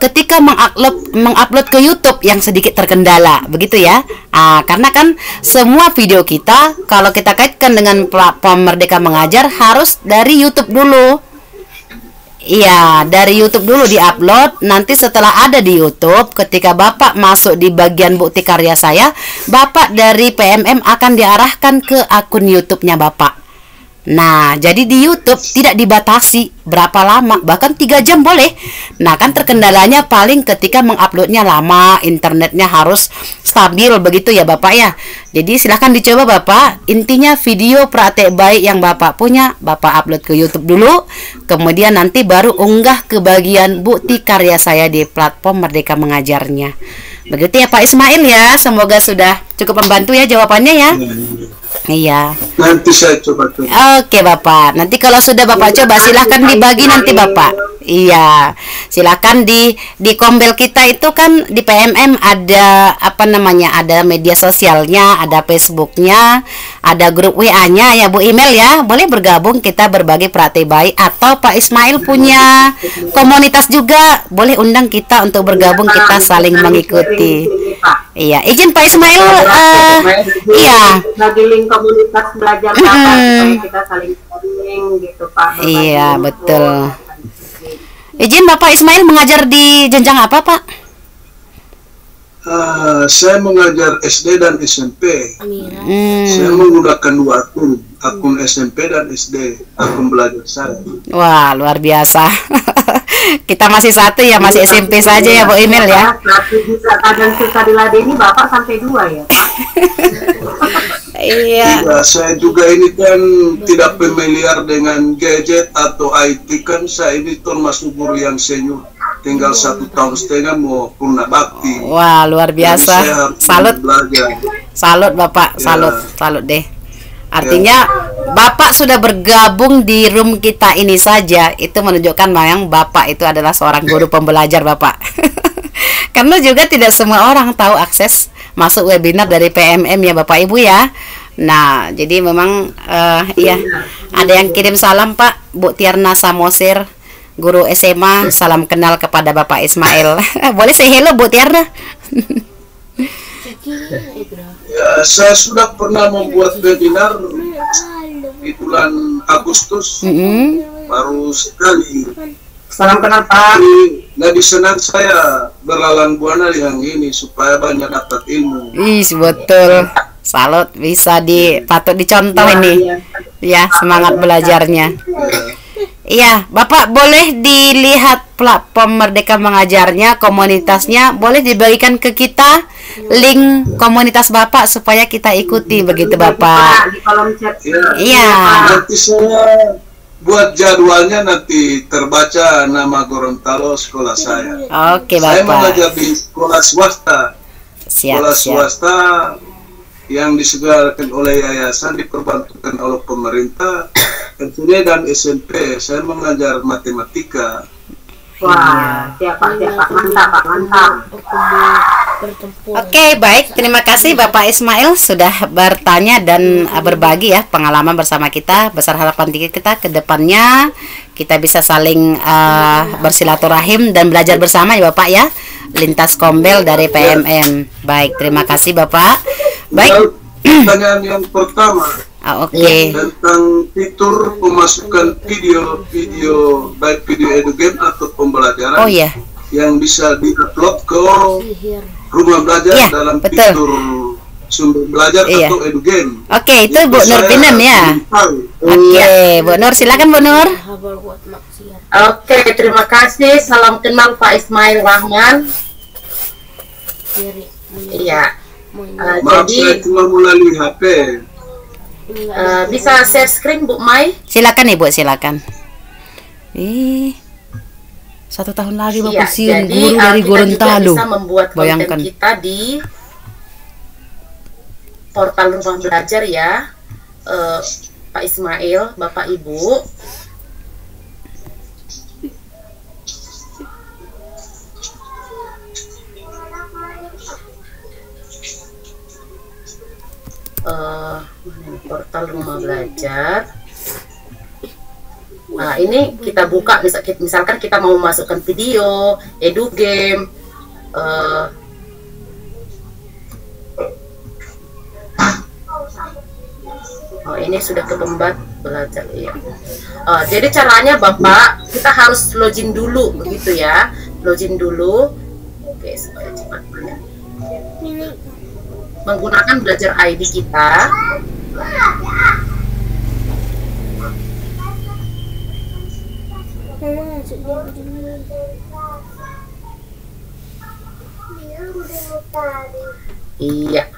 ketika mengupload ke YouTube yang sedikit terkendala, begitu ya. Karena kan semua video kita kalau kita kaitkan dengan platform Merdeka Mengajar harus dari YouTube dulu. Iya, dari YouTube dulu diupload. Nanti setelah ada di YouTube, ketika Bapak masuk di bagian bukti karya saya, Bapak dari PMM akan diarahkan ke akun YouTube-nya Bapak. Nah, jadi di YouTube tidak dibatasi berapa lama, bahkan 3 jam boleh. Nah, kan terkendalanya paling ketika menguploadnya lama, internetnya harus stabil begitu ya Bapak ya. Jadi silahkan dicoba Bapak. Intinya video praktek baik yang Bapak punya, Bapak upload ke YouTube dulu. Kemudian nanti baru unggah ke bagian bukti karya saya di platform Merdeka Mengajarnya. Begitu ya Pak Ismail ya. Semoga sudah Cukup membantu ya jawabannya ya. Iya. Nanti saya coba. Oke Bapak, nanti kalau sudah Bapak coba silahkan dibagi nanti Bapak. Iya, silahkan di Kombel kita itu kan di PMM ada apa namanya, ada media sosialnya, ada Facebooknya, ada grup WA-nya ya Bu, email ya, boleh bergabung kita berbagi praktek baik, atau Pak Ismail punya komunitas juga, boleh undang kita untuk bergabung, kita saling mengikuti. Iya, izin Pak Ismail, iya. Bagi link komunitas belajar Bapak supaya kita saling sharing gitu Pak. Iya betul. Izin Bapak Ismail mengajar di jenjang apa Pak? Saya mengajar SD dan SMP. Saya menggunakan 2 akun SMP dan SD, akun belajar saya. Wah luar biasa. Kita masih satu ya, masih SMP saja ya Bu Email ya. Satu bisa kadang susah diladeni, Bapak sampai 2 ya Pak. Iya. Ya, saya juga ini kan tidak familiar dengan gadget atau IT, kan saya ini termasuk guru yang senior, tinggal 1,5 tahun mau purna bakti. Wah luar biasa. Salut. Salut Bapak, ya. salut deh. Artinya Bapak sudah bergabung di room kita ini saja, itu menunjukkan memang Bapak itu adalah seorang guru pembelajar Bapak. Karena juga tidak semua orang tahu akses masuk webinar dari PMM ya Bapak Ibu ya. Nah jadi memang ya ada yang kirim salam Pak, Bu Tiarna Samosir, guru SMA, salam kenal kepada Bapak Ismail. Boleh say hello Bu Tiarna? Ya, saya sudah pernah membuat webinar di bulan Agustus, baru sekali. Salam kenal Pak. Lebih senang saya berlalang buana yang ini supaya banyak dapat ilmu. Betul. Salut, bisa patut dicontoh ini. Ya, semangat belajarnya. Iya, Bapak boleh dilihat platform Merdeka Mengajarnya, komunitasnya, boleh dibagikan ke kita link komunitas Bapak supaya kita ikuti begitu Bapak. Iya. Nanti saya buat jadwalnya, nanti terbaca nama Gorontalo sekolah saya. Oke Bapak. Saya mengajar di sekolah swasta. Siap. Swasta yang disediakan oleh yayasan, diperbantukan oleh pemerintah, tentunya, dan SMP. Saya mengajar matematika. Wah, siap Pak, mantap. Oke, baik. Terima kasih Bapak Ismail sudah bertanya dan berbagi ya pengalaman bersama kita. Besar harapan kita ke depannya kita bisa saling bersilaturahim dan belajar bersama ya Bapak ya. Lintas Kombel dari PMM. Baik, terima kasih Bapak. Baik. Pertanyaan yang pertama. Oke. Tentang fitur pemasukan video baik video edugame atau pembelajaran. Oh iya. Yang bisa diupload ke rumah belajar dalam fitur sumber belajar atau edugame. Oke, itu Bu Nur Binem ya. Oke, Bu Nur, silakan Bu Nur. Oke, terima kasih. Salam kenal Pak Ismail Rahman. Iya. Maaf, saya cuma melalui HP. Bisa share screen Bu Mai? Silakan Ibu, silakan. 1 tahun lagi Bapak pensiun guru dari Gorontalo. Bisa membuat konten kita di portal rumah belajar ya, Pak Ismail, Bapak Ibu. Portal rumah belajar. Nah ini kita buka, misalkan kita mau masukkan video, edugame, ini sudah ke tempat belajar ya. Jadi caranya Bapak, kita harus login dulu begitu ya, login dulu. Oke, supaya cepat menggunakan belajar ID kita. Iya.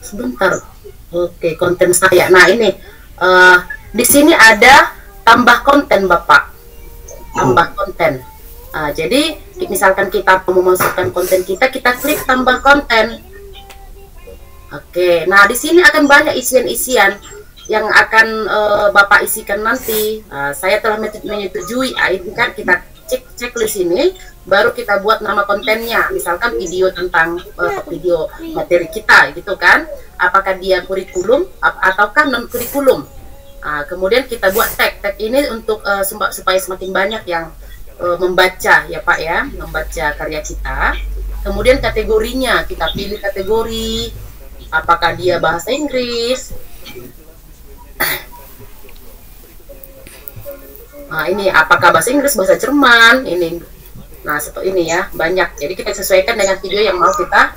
Sebentar. Oke, konten saya. Nah ini di sini ada tambah konten Bapak, tambah konten. Jadi misalkan kita mau memasukkan konten kita klik tambah konten. Oke, nah di sini akan banyak isian-isian yang akan Bapak isikan nanti. Saya telah menyetujui. Ini kan kita cek di sini, baru kita buat nama kontennya. Misalkan video tentang video materi kita, gitu kan? Apakah dia kurikulum ataukah non kurikulum? Kemudian kita buat tag ini untuk supaya semakin banyak yang membaca ya Pak ya, membaca karya kita. Kemudian kategorinya kita pilih kategori, apakah dia bahasa Inggris. Nah ini apakah bahasa Inggris, bahasa Jerman ini. Nah seperti ini ya, banyak. Jadi kita sesuaikan dengan video yang mau kita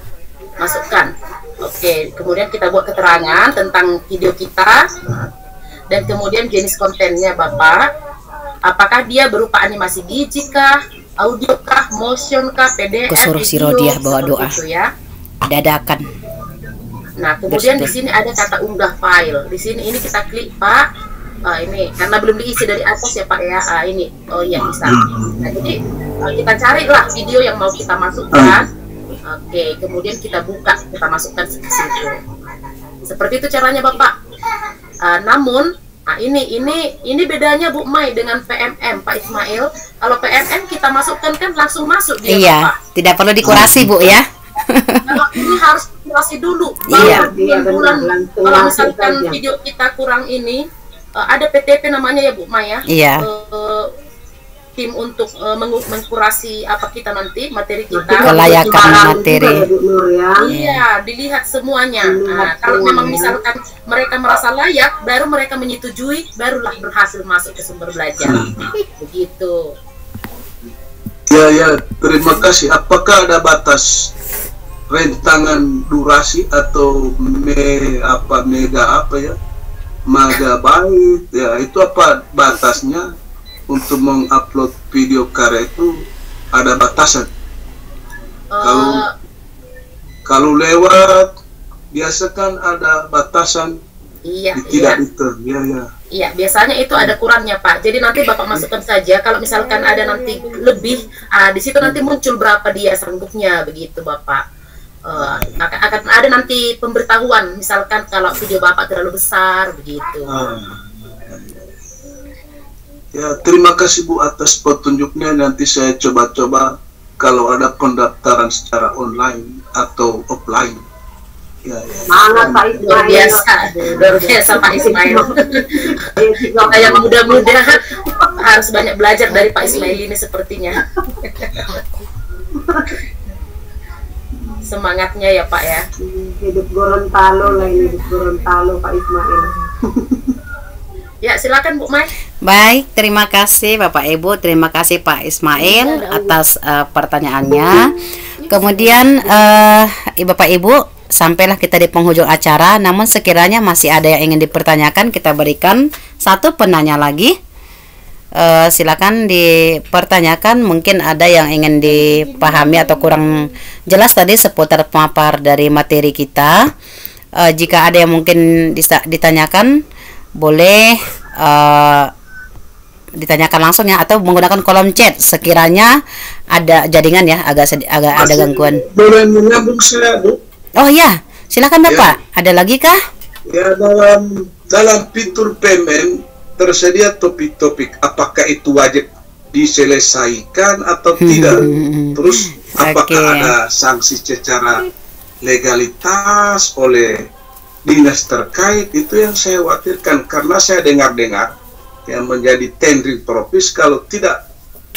masukkan. Oke, kemudian kita buat keterangan tentang video kita. Dan kemudian jenis kontennya Bapak, apakah dia berupa animasi biji kah, audio kah, motion kah, PDF, Kusuruh si Rodiah bawa doa ya. dadakan. Nah kemudian di sini ada kata unggah file. Di sini ini kita klik Pak. Ini karena belum diisi dari atas ya Pak ya. Ini oh iya bisa. Nah jadi kita carilah video yang mau kita masukkan. Oke, kemudian kita buka, kita masukkan ke situ. Seperti itu caranya Bapak. Namun ini bedanya Bu Mai dengan PMM Pak Ismail. Kalau PMM kita masukkan kan langsung masuk dia Iya, Bapak. tidak perlu dikurasi Bu ya. Kalau ini harus dikurasi dulu. Iya. Bulan. Kalau misalkan video kita kurang ini, ada PTP namanya ya Bu Maya. Iya. Tim untuk mengkurasi apa kita nanti materi kita. Kelayakan materi. Iya, dilihat semuanya. Nah, kalau memang misalkan mereka merasa layak, baru mereka menyetujui, barulah berhasil masuk ke sumber belajar. Begitu. Ya, terima kasih. Apakah ada batas rentangan durasi atau megabyte ya, itu apa batasnya untuk mengupload video karya itu? Ada batasan? Kalau lewat biasa kan ada batasan. Iya, Iya, biasanya itu ada kurangnya Pak. Jadi nanti Bapak masukkan saja. Kalau misalkan ada nanti lebih, di situ nanti muncul berapa dia sanggupnya begitu Bapak. Akan ada nanti pemberitahuan. Misalkan kalau video Bapak terlalu besar begitu. Ya, terima kasih Bu atas petunjuknya. Nanti saya coba-coba kalau ada pendaftaran secara online atau offline. Ya. Semangat Pak Ismail. Luar biasa Pak Ismail. Kita yang muda-muda harus banyak belajar dari Pak Ismail ini sepertinya. Semangatnya ya Pak ya. Hidup Gorontalo lah ini, hidup Gorontalo Pak Ismail. Ya silakan Bu Mai. Baik, terima kasih Bapak Ibu, terima kasih Pak Ismail atas pertanyaannya. Kemudian Bapak Ibu, sampailah kita di penghujung acara. Namun sekiranya masih ada yang ingin dipertanyakan, kita berikan satu penanya lagi. Silakan dipertanyakan. Mungkin ada yang ingin dipahami atau kurang jelas tadi seputar pemapar dari materi kita. Jika ada yang mungkin ditanyakan, boleh ditanyakan langsung ya, atau menggunakan kolom chat sekiranya ada jaringan ya, agak ada gangguan. Boleh menyambung saya Bu? Oh ya, silakan Bapak. Ya. Ada lagi kah? Ya, dalam fitur payment tersedia topik-topik, apakah itu wajib diselesaikan atau tidak? Terus apakah ada sanksi secara legalitas oleh dinas terkait? Itu yang saya khawatirkan, karena saya dengar-dengar yang menjadi tendering tropis kalau tidak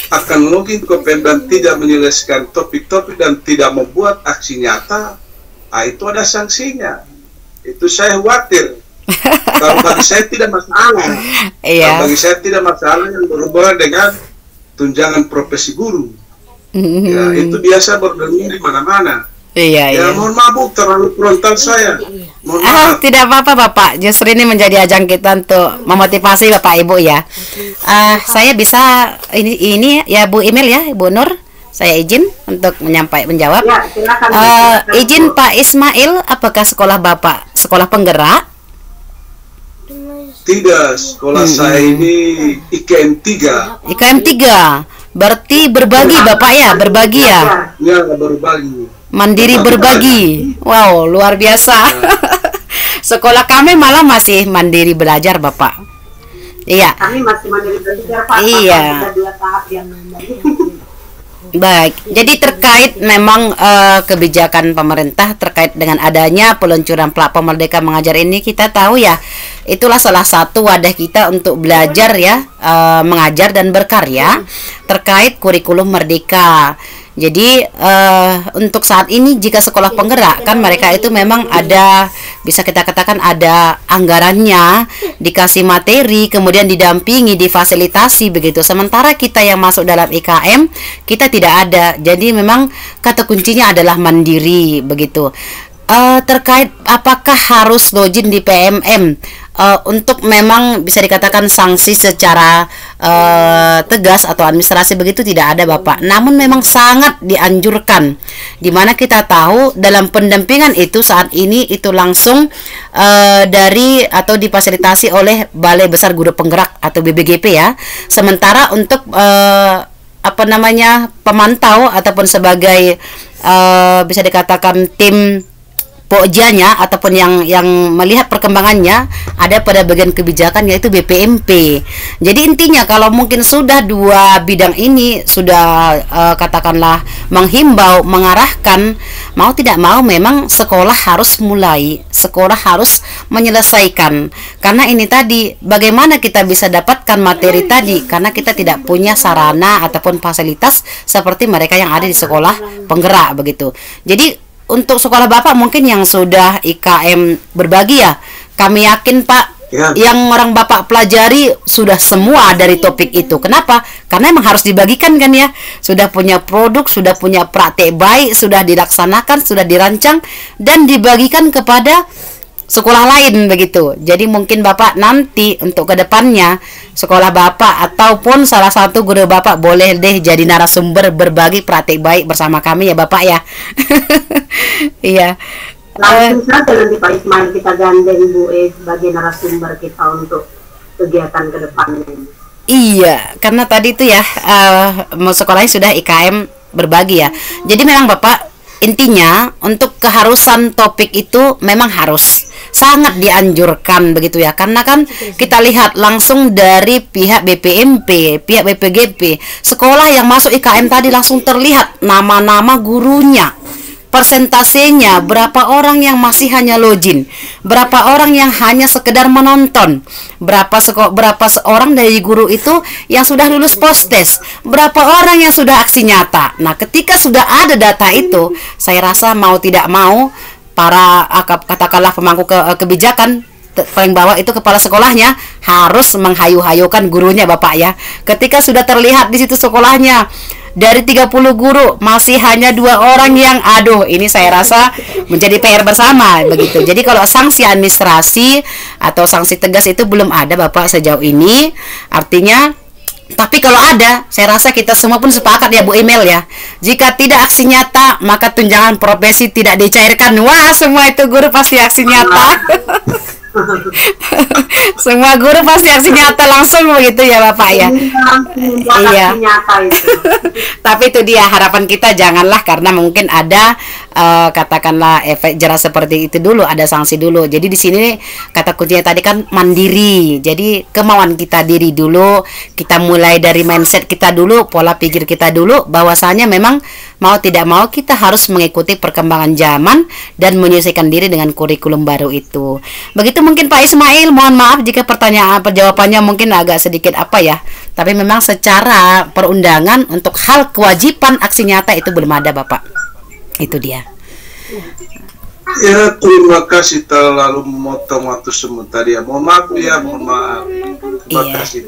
akan mungkin Kopemda tidak menyelesaikan topik-topik dan tidak membuat aksi nyata. Itu ada sanksinya. Itu saya khawatir. Kalau bagi saya tidak masalah. Kalau bagi saya tidak masalah yang berhubungan dengan tunjangan profesi guru. Ya, itu biasa berdengung di mana-mana. Ya, mohon maaf Bu, terlalu frontal saya. Tidak apa-apa Bapak. Justru ini menjadi ajang kita untuk memotivasi Bapak Ibu ya. Saya bisa ini ya Bu Email ya, Bu Nur. Saya izin untuk menjawab. Ya, silakan. Izin Pak Ismail, apakah sekolah Bapak sekolah penggerak? Tidak, sekolah saya ini IKM 3. IKM 3. Berarti berbagi Bapak ya, berbagi ya? Ya, berbagi. Mandiri berbagi. Wow, luar biasa. Sekolah kami malah masih mandiri belajar Bapak. Iya. Kami masih mandiri belajar Pak. Iya. Ada 2 tahap yang Baik, jadi terkait memang kebijakan pemerintah terkait dengan adanya peluncuran platform Merdeka Mengajar ini, kita tahu ya, itulah salah satu wadah kita untuk belajar ya, mengajar dan berkarya terkait kurikulum Merdeka. Jadi untuk saat ini jika sekolah penggerak kan mereka itu memang ada, bisa kita katakan ada anggarannya, dikasih materi, kemudian didampingi, difasilitasi begitu. Sementara kita yang masuk dalam IKM kita tidak ada. Jadi memang kata kuncinya adalah mandiri begitu. Terkait apakah harus login di PMM, untuk memang bisa dikatakan sanksi secara tegas atau administrasi begitu tidak ada Bapak. Namun memang sangat dianjurkan, dimana kita tahu dalam pendampingan itu saat ini itu langsung dari atau difasilitasi oleh Balai Besar Guru Penggerak atau BBGP ya. Sementara untuk pemantau ataupun sebagai bisa dikatakan tim pokjanya ataupun yang melihat perkembangannya ada pada bagian kebijakan yaitu BPMP. Jadi intinya kalau mungkin sudah 2 bidang ini sudah katakanlah menghimbau, mengarahkan, mau tidak mau memang sekolah harus mulai, sekolah harus menyelesaikan. Karena ini tadi bagaimana kita bisa dapatkan materi tadi karena kita tidak punya sarana ataupun fasilitas seperti mereka yang ada di sekolah penggerak begitu. Jadi untuk sekolah Bapak mungkin yang sudah IKM berbagi ya, kami yakin Pak ya, yang orang Bapak pelajari sudah semua dari topik itu. Kenapa? Karena emang harus dibagikan kan ya. Sudah punya produk, sudah punya praktek baik, sudah dilaksanakan, sudah dirancang dan dibagikan kepada sekolah lain begitu. Jadi mungkin Bapak nanti untuk kedepannya sekolah Bapak ataupun salah satu guru Bapak boleh deh jadi narasumber berbagi praktik baik bersama kami ya Bapak ya. Iya. Langsung saja nanti Pak Ismail kita gandeng Bu sebagai narasumber kita untuk kegiatan kedepannya. Iya, karena tadi itu ya sekolahnya sudah IKM berbagi ya. Jadi memang Bapak intinya untuk keharusan topik itu memang harus sangat dianjurkan begitu ya, karena kan kita lihat langsung dari pihak BPMP, pihak BPGP, sekolah yang masuk IKM tadi langsung terlihat nama-nama gurunya, persentasenya, berapa orang yang masih hanya login, berapa orang yang hanya sekedar menonton, berapa orang dari guru itu yang sudah lulus postes, berapa orang yang sudah aksi nyata. Nah, ketika sudah ada data itu, saya rasa mau tidak mau para katakanlah pemangku kebijakan paling bawah itu kepala sekolahnya harus menghayu-hayukan gurunya Bapak ya. Ketika sudah terlihat di situ sekolahnya dari 30 guru masih hanya 2 orang yang ini saya rasa menjadi PR bersama begitu. Jadi kalau sanksi administrasi atau sanksi tegas itu belum ada Bapak sejauh ini. Artinya tapi kalau ada, saya rasa kita semua pun sepakat ya Bu Email ya. Jika tidak aksi nyata, maka tunjangan profesi tidak dicairkan. Wah, semua itu guru pasti aksi nyata. Semua guru pasti aksi nyata langsung begitu ya Bapak ya. Iya. Tapi itu dia harapan kita, janganlah karena mungkin ada katakanlah efek jerah seperti itu dulu, ada sanksi dulu. Jadi di sini kata kuncinya tadi kan mandiri. Jadi kemauan kita diri dulu, kita mulai dari mindset kita dulu, pola pikir kita dulu, bahwasanya memang mau tidak mau kita harus mengikuti perkembangan zaman dan menyesuaikan diri dengan kurikulum baru itu. Begitu mungkin Pak Ismail, mohon maaf jika jawabannya mungkin agak sedikit tapi memang secara perundangan untuk hal kewajiban aksi nyata itu belum ada Bapak. Itu dia. Ya, terima kasih terlalu memotong waktu sebentar ya. Mohon maaf ya, mohon maaf. Terima kasih.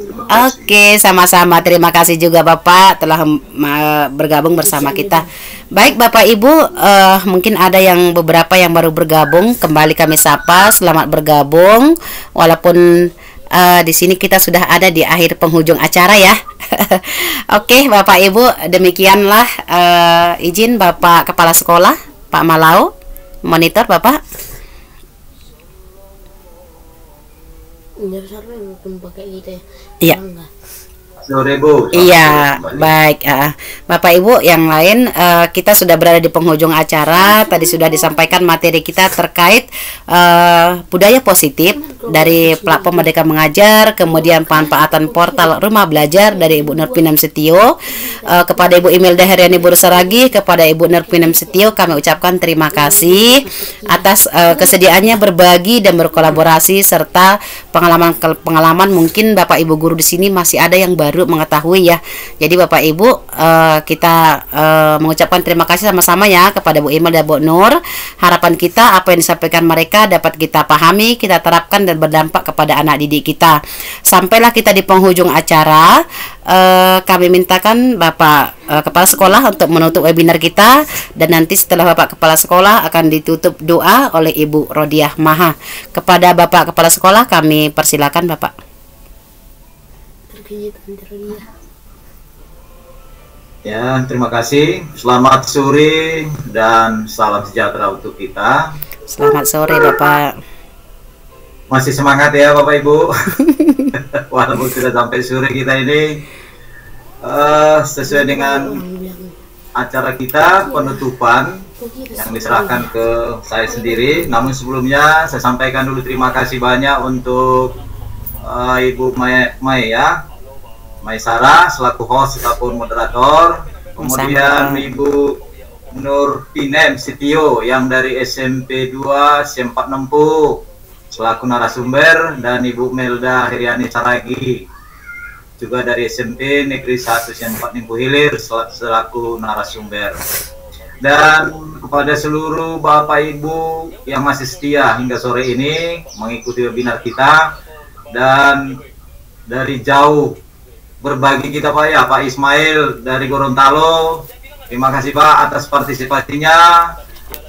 Oke, sama-sama. Terima kasih juga Bapak telah bergabung bersama kita. Baik Bapak Ibu, mungkin ada yang beberapa yang baru bergabung, kembali kami sapa, selamat bergabung. Walaupun di sini kita sudah ada di akhir penghujung acara ya. Oke, Bapak Ibu, demikianlah izin Bapak Kepala Sekolah, Pak Malau. Monitor Bapak. Iya. Sore Bu. Iya, baik. Bapak Ibu yang lain, kita sudah berada di penghujung acara. Tadi sudah disampaikan materi kita terkait budaya positif dari platform Merdeka Mengajar, kemudian pemanfaatan portal Rumah Belajar dari Ibu Nurpinem Setio. Kepada Ibu Imelda Heriani Burusaragi, kepada Ibu Nurpinem Setio, kami ucapkan terima kasih atas kesediaannya berbagi dan berkolaborasi serta pengalaman mungkin Bapak Ibu guru di sini masih ada yang baru mengetahui ya. Jadi Bapak Ibu, kita mengucapkan terima kasih sama-sama ya kepada Bu Imel dan Bu Nur. Harapan kita apa yang disampaikan mereka dapat kita pahami, kita terapkan dan berdampak kepada anak didik kita. Sampailah kita di penghujung acara, kami mintakan Bapak Kepala Sekolah untuk menutup webinar kita, dan nanti setelah Bapak Kepala Sekolah akan ditutup doa oleh Ibu Rodiah Maha. Kepada Bapak Kepala Sekolah kami persilakan Bapak. Ya, terima kasih. Selamat sore dan salam sejahtera untuk kita. Selamat sore Bapak. Masih semangat ya Bapak Ibu. Walaupun sudah sampai sore kita ini, sesuai dengan acara kita penutupan yang diserahkan ke saya sendiri. Namun sebelumnya saya sampaikan dulu terima kasih banyak untuk Ibu Maisara selaku host ataupun moderator, kemudian Ibu Nurpinem Setio yang dari SMP 2 Sempak Nempu selaku narasumber, dan Ibu Melda Heriani Saragi juga dari SMP Negeri 1 Sempak Nempu Hilir selaku narasumber. Dan kepada seluruh Bapak Ibu yang masih setia hingga sore ini mengikuti webinar kita dan dari jauh berbagi kita Pak ya, Pak Ismail dari Gorontalo. Terima kasih Pak atas partisipasinya,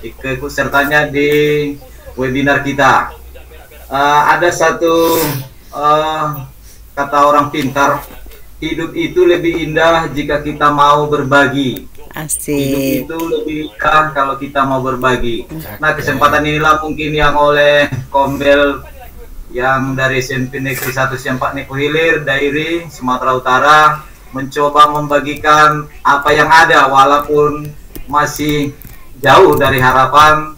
ikut sertanya di webinar kita. Ada satu kata orang pintar, hidup itu lebih indah jika kita mau berbagi. Asik. Hidup itu lebih indah kalau kita mau berbagi. Nah, kesempatan inilah mungkin yang oleh Kombel yang dari SMP Negeri 1 Sempak Nempu Hilir, Dairi, Sumatera Utara, mencoba membagikan apa yang ada walaupun masih jauh dari harapan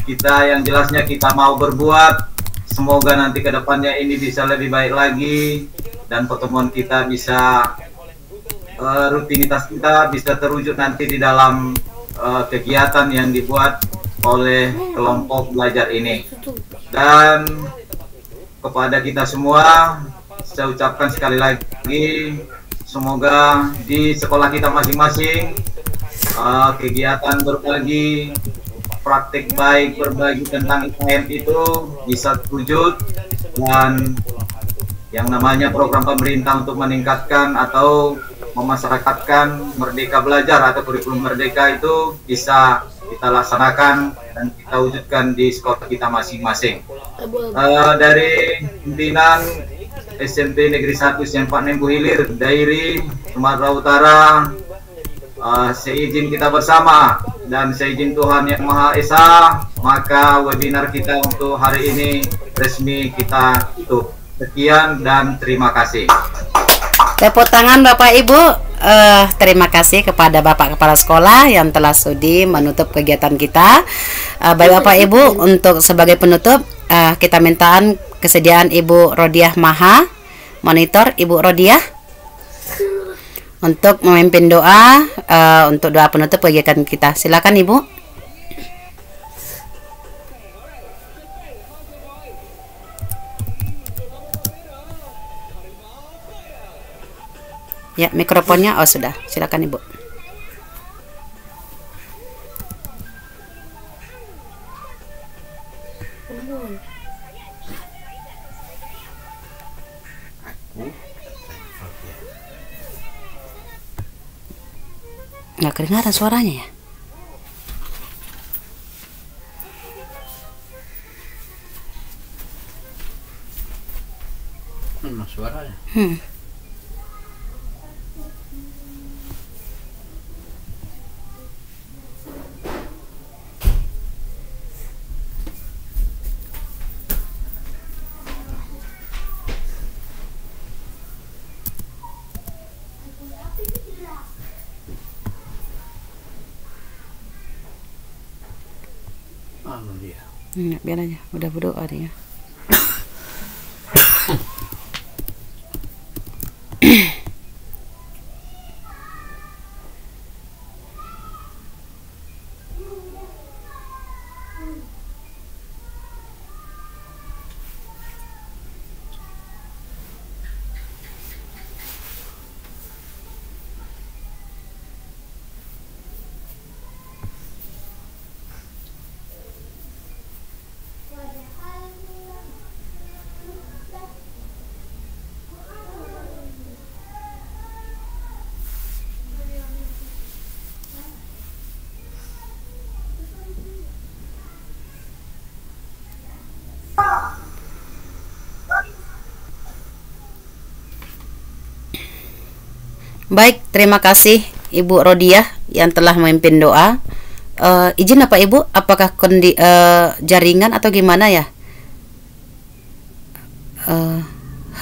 kita. Yang jelasnya kita mau berbuat. Semoga nanti kedepannya ini bisa lebih baik lagi dan pertemuan kita bisa, rutinitas kita bisa terwujud nanti di dalam kegiatan yang dibuat oleh kelompok belajar ini. Dan kepada kita semua saya ucapkan sekali lagi, semoga di sekolah kita masing-masing kegiatan berbagi, praktik baik berbagi tentang IKM itu bisa terwujud, dan yang namanya program pemerintah untuk meningkatkan atau memasyarakatkan Merdeka Belajar atau kurikulum Merdeka itu bisa kita laksanakan dan kita wujudkan di sekolah kita masing-masing. Dari pimpinan SMP Negeri 1 Sempak Nempu Hilir, Dairi, Sumatera Utara, seizin kita bersama dan seizin Tuhan Yang Maha Esa, maka webinar kita untuk hari ini resmi kita tutup. Sekian dan terima kasih. Tepuk tangan Bapak Ibu. Terima kasih kepada Bapak Kepala Sekolah yang telah sudi menutup kegiatan kita. Baik Bapak Ibu, untuk sebagai penutup kita mintaan kesediaan Ibu Rodiah Maha, monitor Ibu Rodiah, untuk memimpin doa untuk doa penutup kegiatan kita. Silakan Ibu. Ya, mikrofonnya sudah. Silakan Ibu. Nggak kedengaran suaranya ya? Mana suaranya? Biar aja, udah berdoa dia. Baik, terima kasih Ibu Rodiah yang telah memimpin doa. Izin apa Ibu? Apakah jaringan atau gimana ya?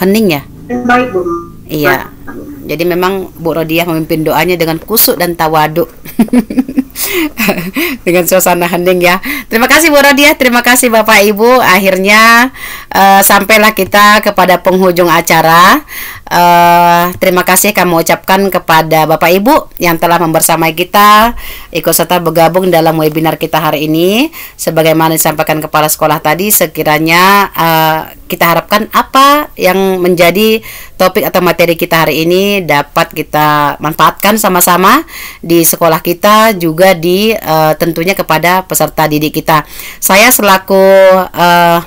Hening ya? Baik Bu. Iya. Jadi memang Bu Rodiah memimpin doanya dengan kusuk dan tawaduk. Dengan suasana hening ya. Terima kasih Bu Rodiah, terima kasih Bapak Ibu. Akhirnya sampailah kita kepada penghujung acara. Terima kasih kami ucapkan kepada Bapak Ibu yang telah membersamai kita, ikut serta bergabung dalam webinar kita hari ini. Sebagaimana disampaikan kepala sekolah tadi, sekiranya kita harapkan apa yang menjadi topik atau materi kita hari ini dapat kita manfaatkan sama-sama di sekolah kita, juga di tentunya kepada peserta didik kita. Saya selaku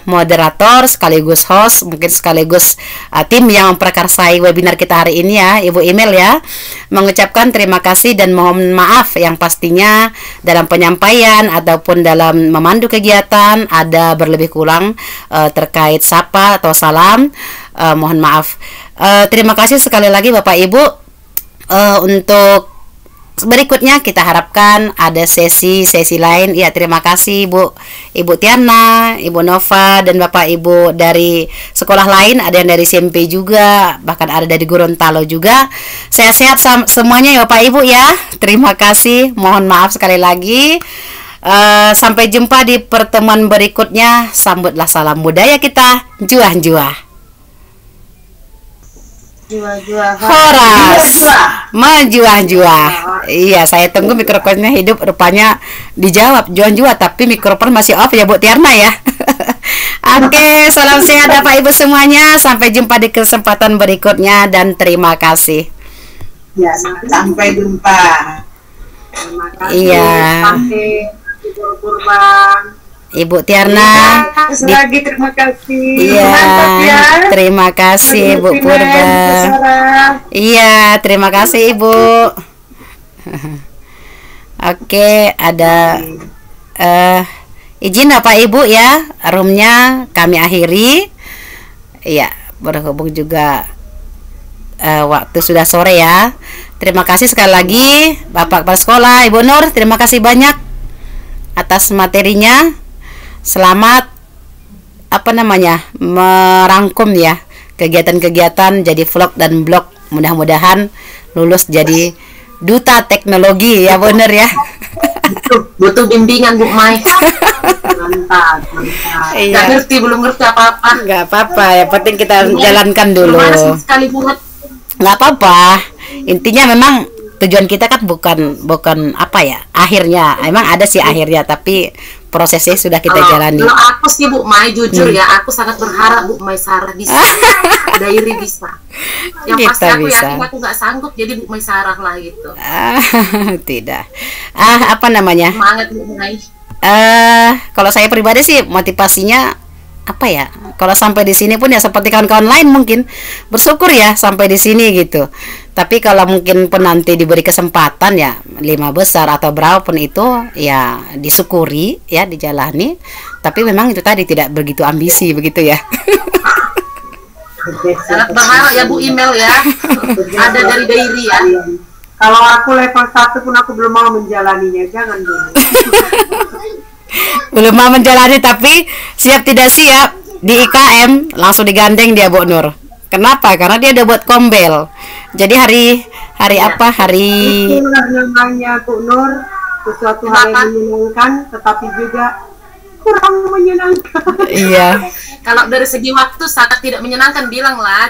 moderator sekaligus host, mungkin sekaligus tim yang memprakarsai webinar kita hari ini ya, Ibu Email ya, mengucapkan terima kasih dan mohon maaf yang pastinya dalam penyampaian ataupun dalam memandu kegiatan ada berlebih kurang terkait sapa atau salam, mohon maaf. Terima kasih sekali lagi Bapak Ibu. Untuk berikutnya kita harapkan ada sesi lain. Ya, terima kasih Ibu Tiana, Ibu Nova, dan Bapak Ibu dari sekolah lain, ada yang dari SMP juga, bahkan ada dari Gorontalo juga. Sehat-sehat semuanya ya Bapak Ibu ya. Terima kasih, mohon maaf sekali lagi. Sampai jumpa di pertemuan berikutnya. Sambutlah salam budaya kita, juah-juah. Horas menjuah-juah. Iya, saya tunggu mikrofonnya hidup, rupanya dijawab juah-juah, tapi mikrofon masih off ya Bu Tiarna ya. Oke, salam sehat Bapak Ibu semuanya. Sampai jumpa di kesempatan berikutnya dan terima kasih. Ya, sampai jumpa. Terima kasih. Iya. Sampai Kurban. Ibu Tiarna lagi terima kasih. Iya, ya. Terima kasih Bu Purba. Iya, terima kasih Ibu. Oke, ada izin Bapak Ibu ya, roomnya kami akhiri. Iya, berhubung juga waktu sudah sore ya. Terima kasih sekali lagi Bapak Kepala Sekolah, Ibu Nur, terima kasih banyak atas materinya. Selamat merangkum ya kegiatan-kegiatan jadi vlog dan blog. Mudah-mudahan lulus jadi duta teknologi ya, bener ya. Butuh bimbingan Bu Mai. Mantap. Iya. Belum ngerti apa-apa. Nggak apa-apa, yang penting kita jalankan dulu. Nggak apa-apa. Intinya memang tujuan kita kan bukan apa ya, akhirnya. Emang ada sih akhirnya, tapi prosesnya sudah kita jalani. Kalau aku sih Bu Mai jujur ya, aku sangat berharap Bu Mai Sarah bisa, Dairi bisa. Yang pasti aku bisa. Yakin aku nggak sanggup, jadi Bu Mai Sarah lah gitu. Tidak. Semangat Bu Mai. Kalau saya pribadi sih motivasinya apa ya? Kalau sampai di sini pun ya seperti kawan-kawan lain mungkin bersyukur ya sampai di sini gitu. Tapi kalau mungkin pun nanti diberi kesempatan ya 5 besar atau berapapun itu ya disyukuri ya, dijalani. Tapi memang itu tadi tidak begitu ambisi begitu ya. Sangat berharap ya Bu Email ya. Ada dari Dairi ya. Kalau aku level 1 pun aku belum mau menjalaninya, jangan dulu. Belum mau menjalani tapi siap tidak siap di IKM langsung digandeng dia Bu Nur. Kenapa? Karena dia udah buat kombel. Jadi hari apa? Itulah namanya Bu Nur, sesuatu hal yang menyenangkan, tetapi juga kurang menyenangkan. Iya. Kalau dari segi waktu sangat tidak menyenangkan, bilang lah.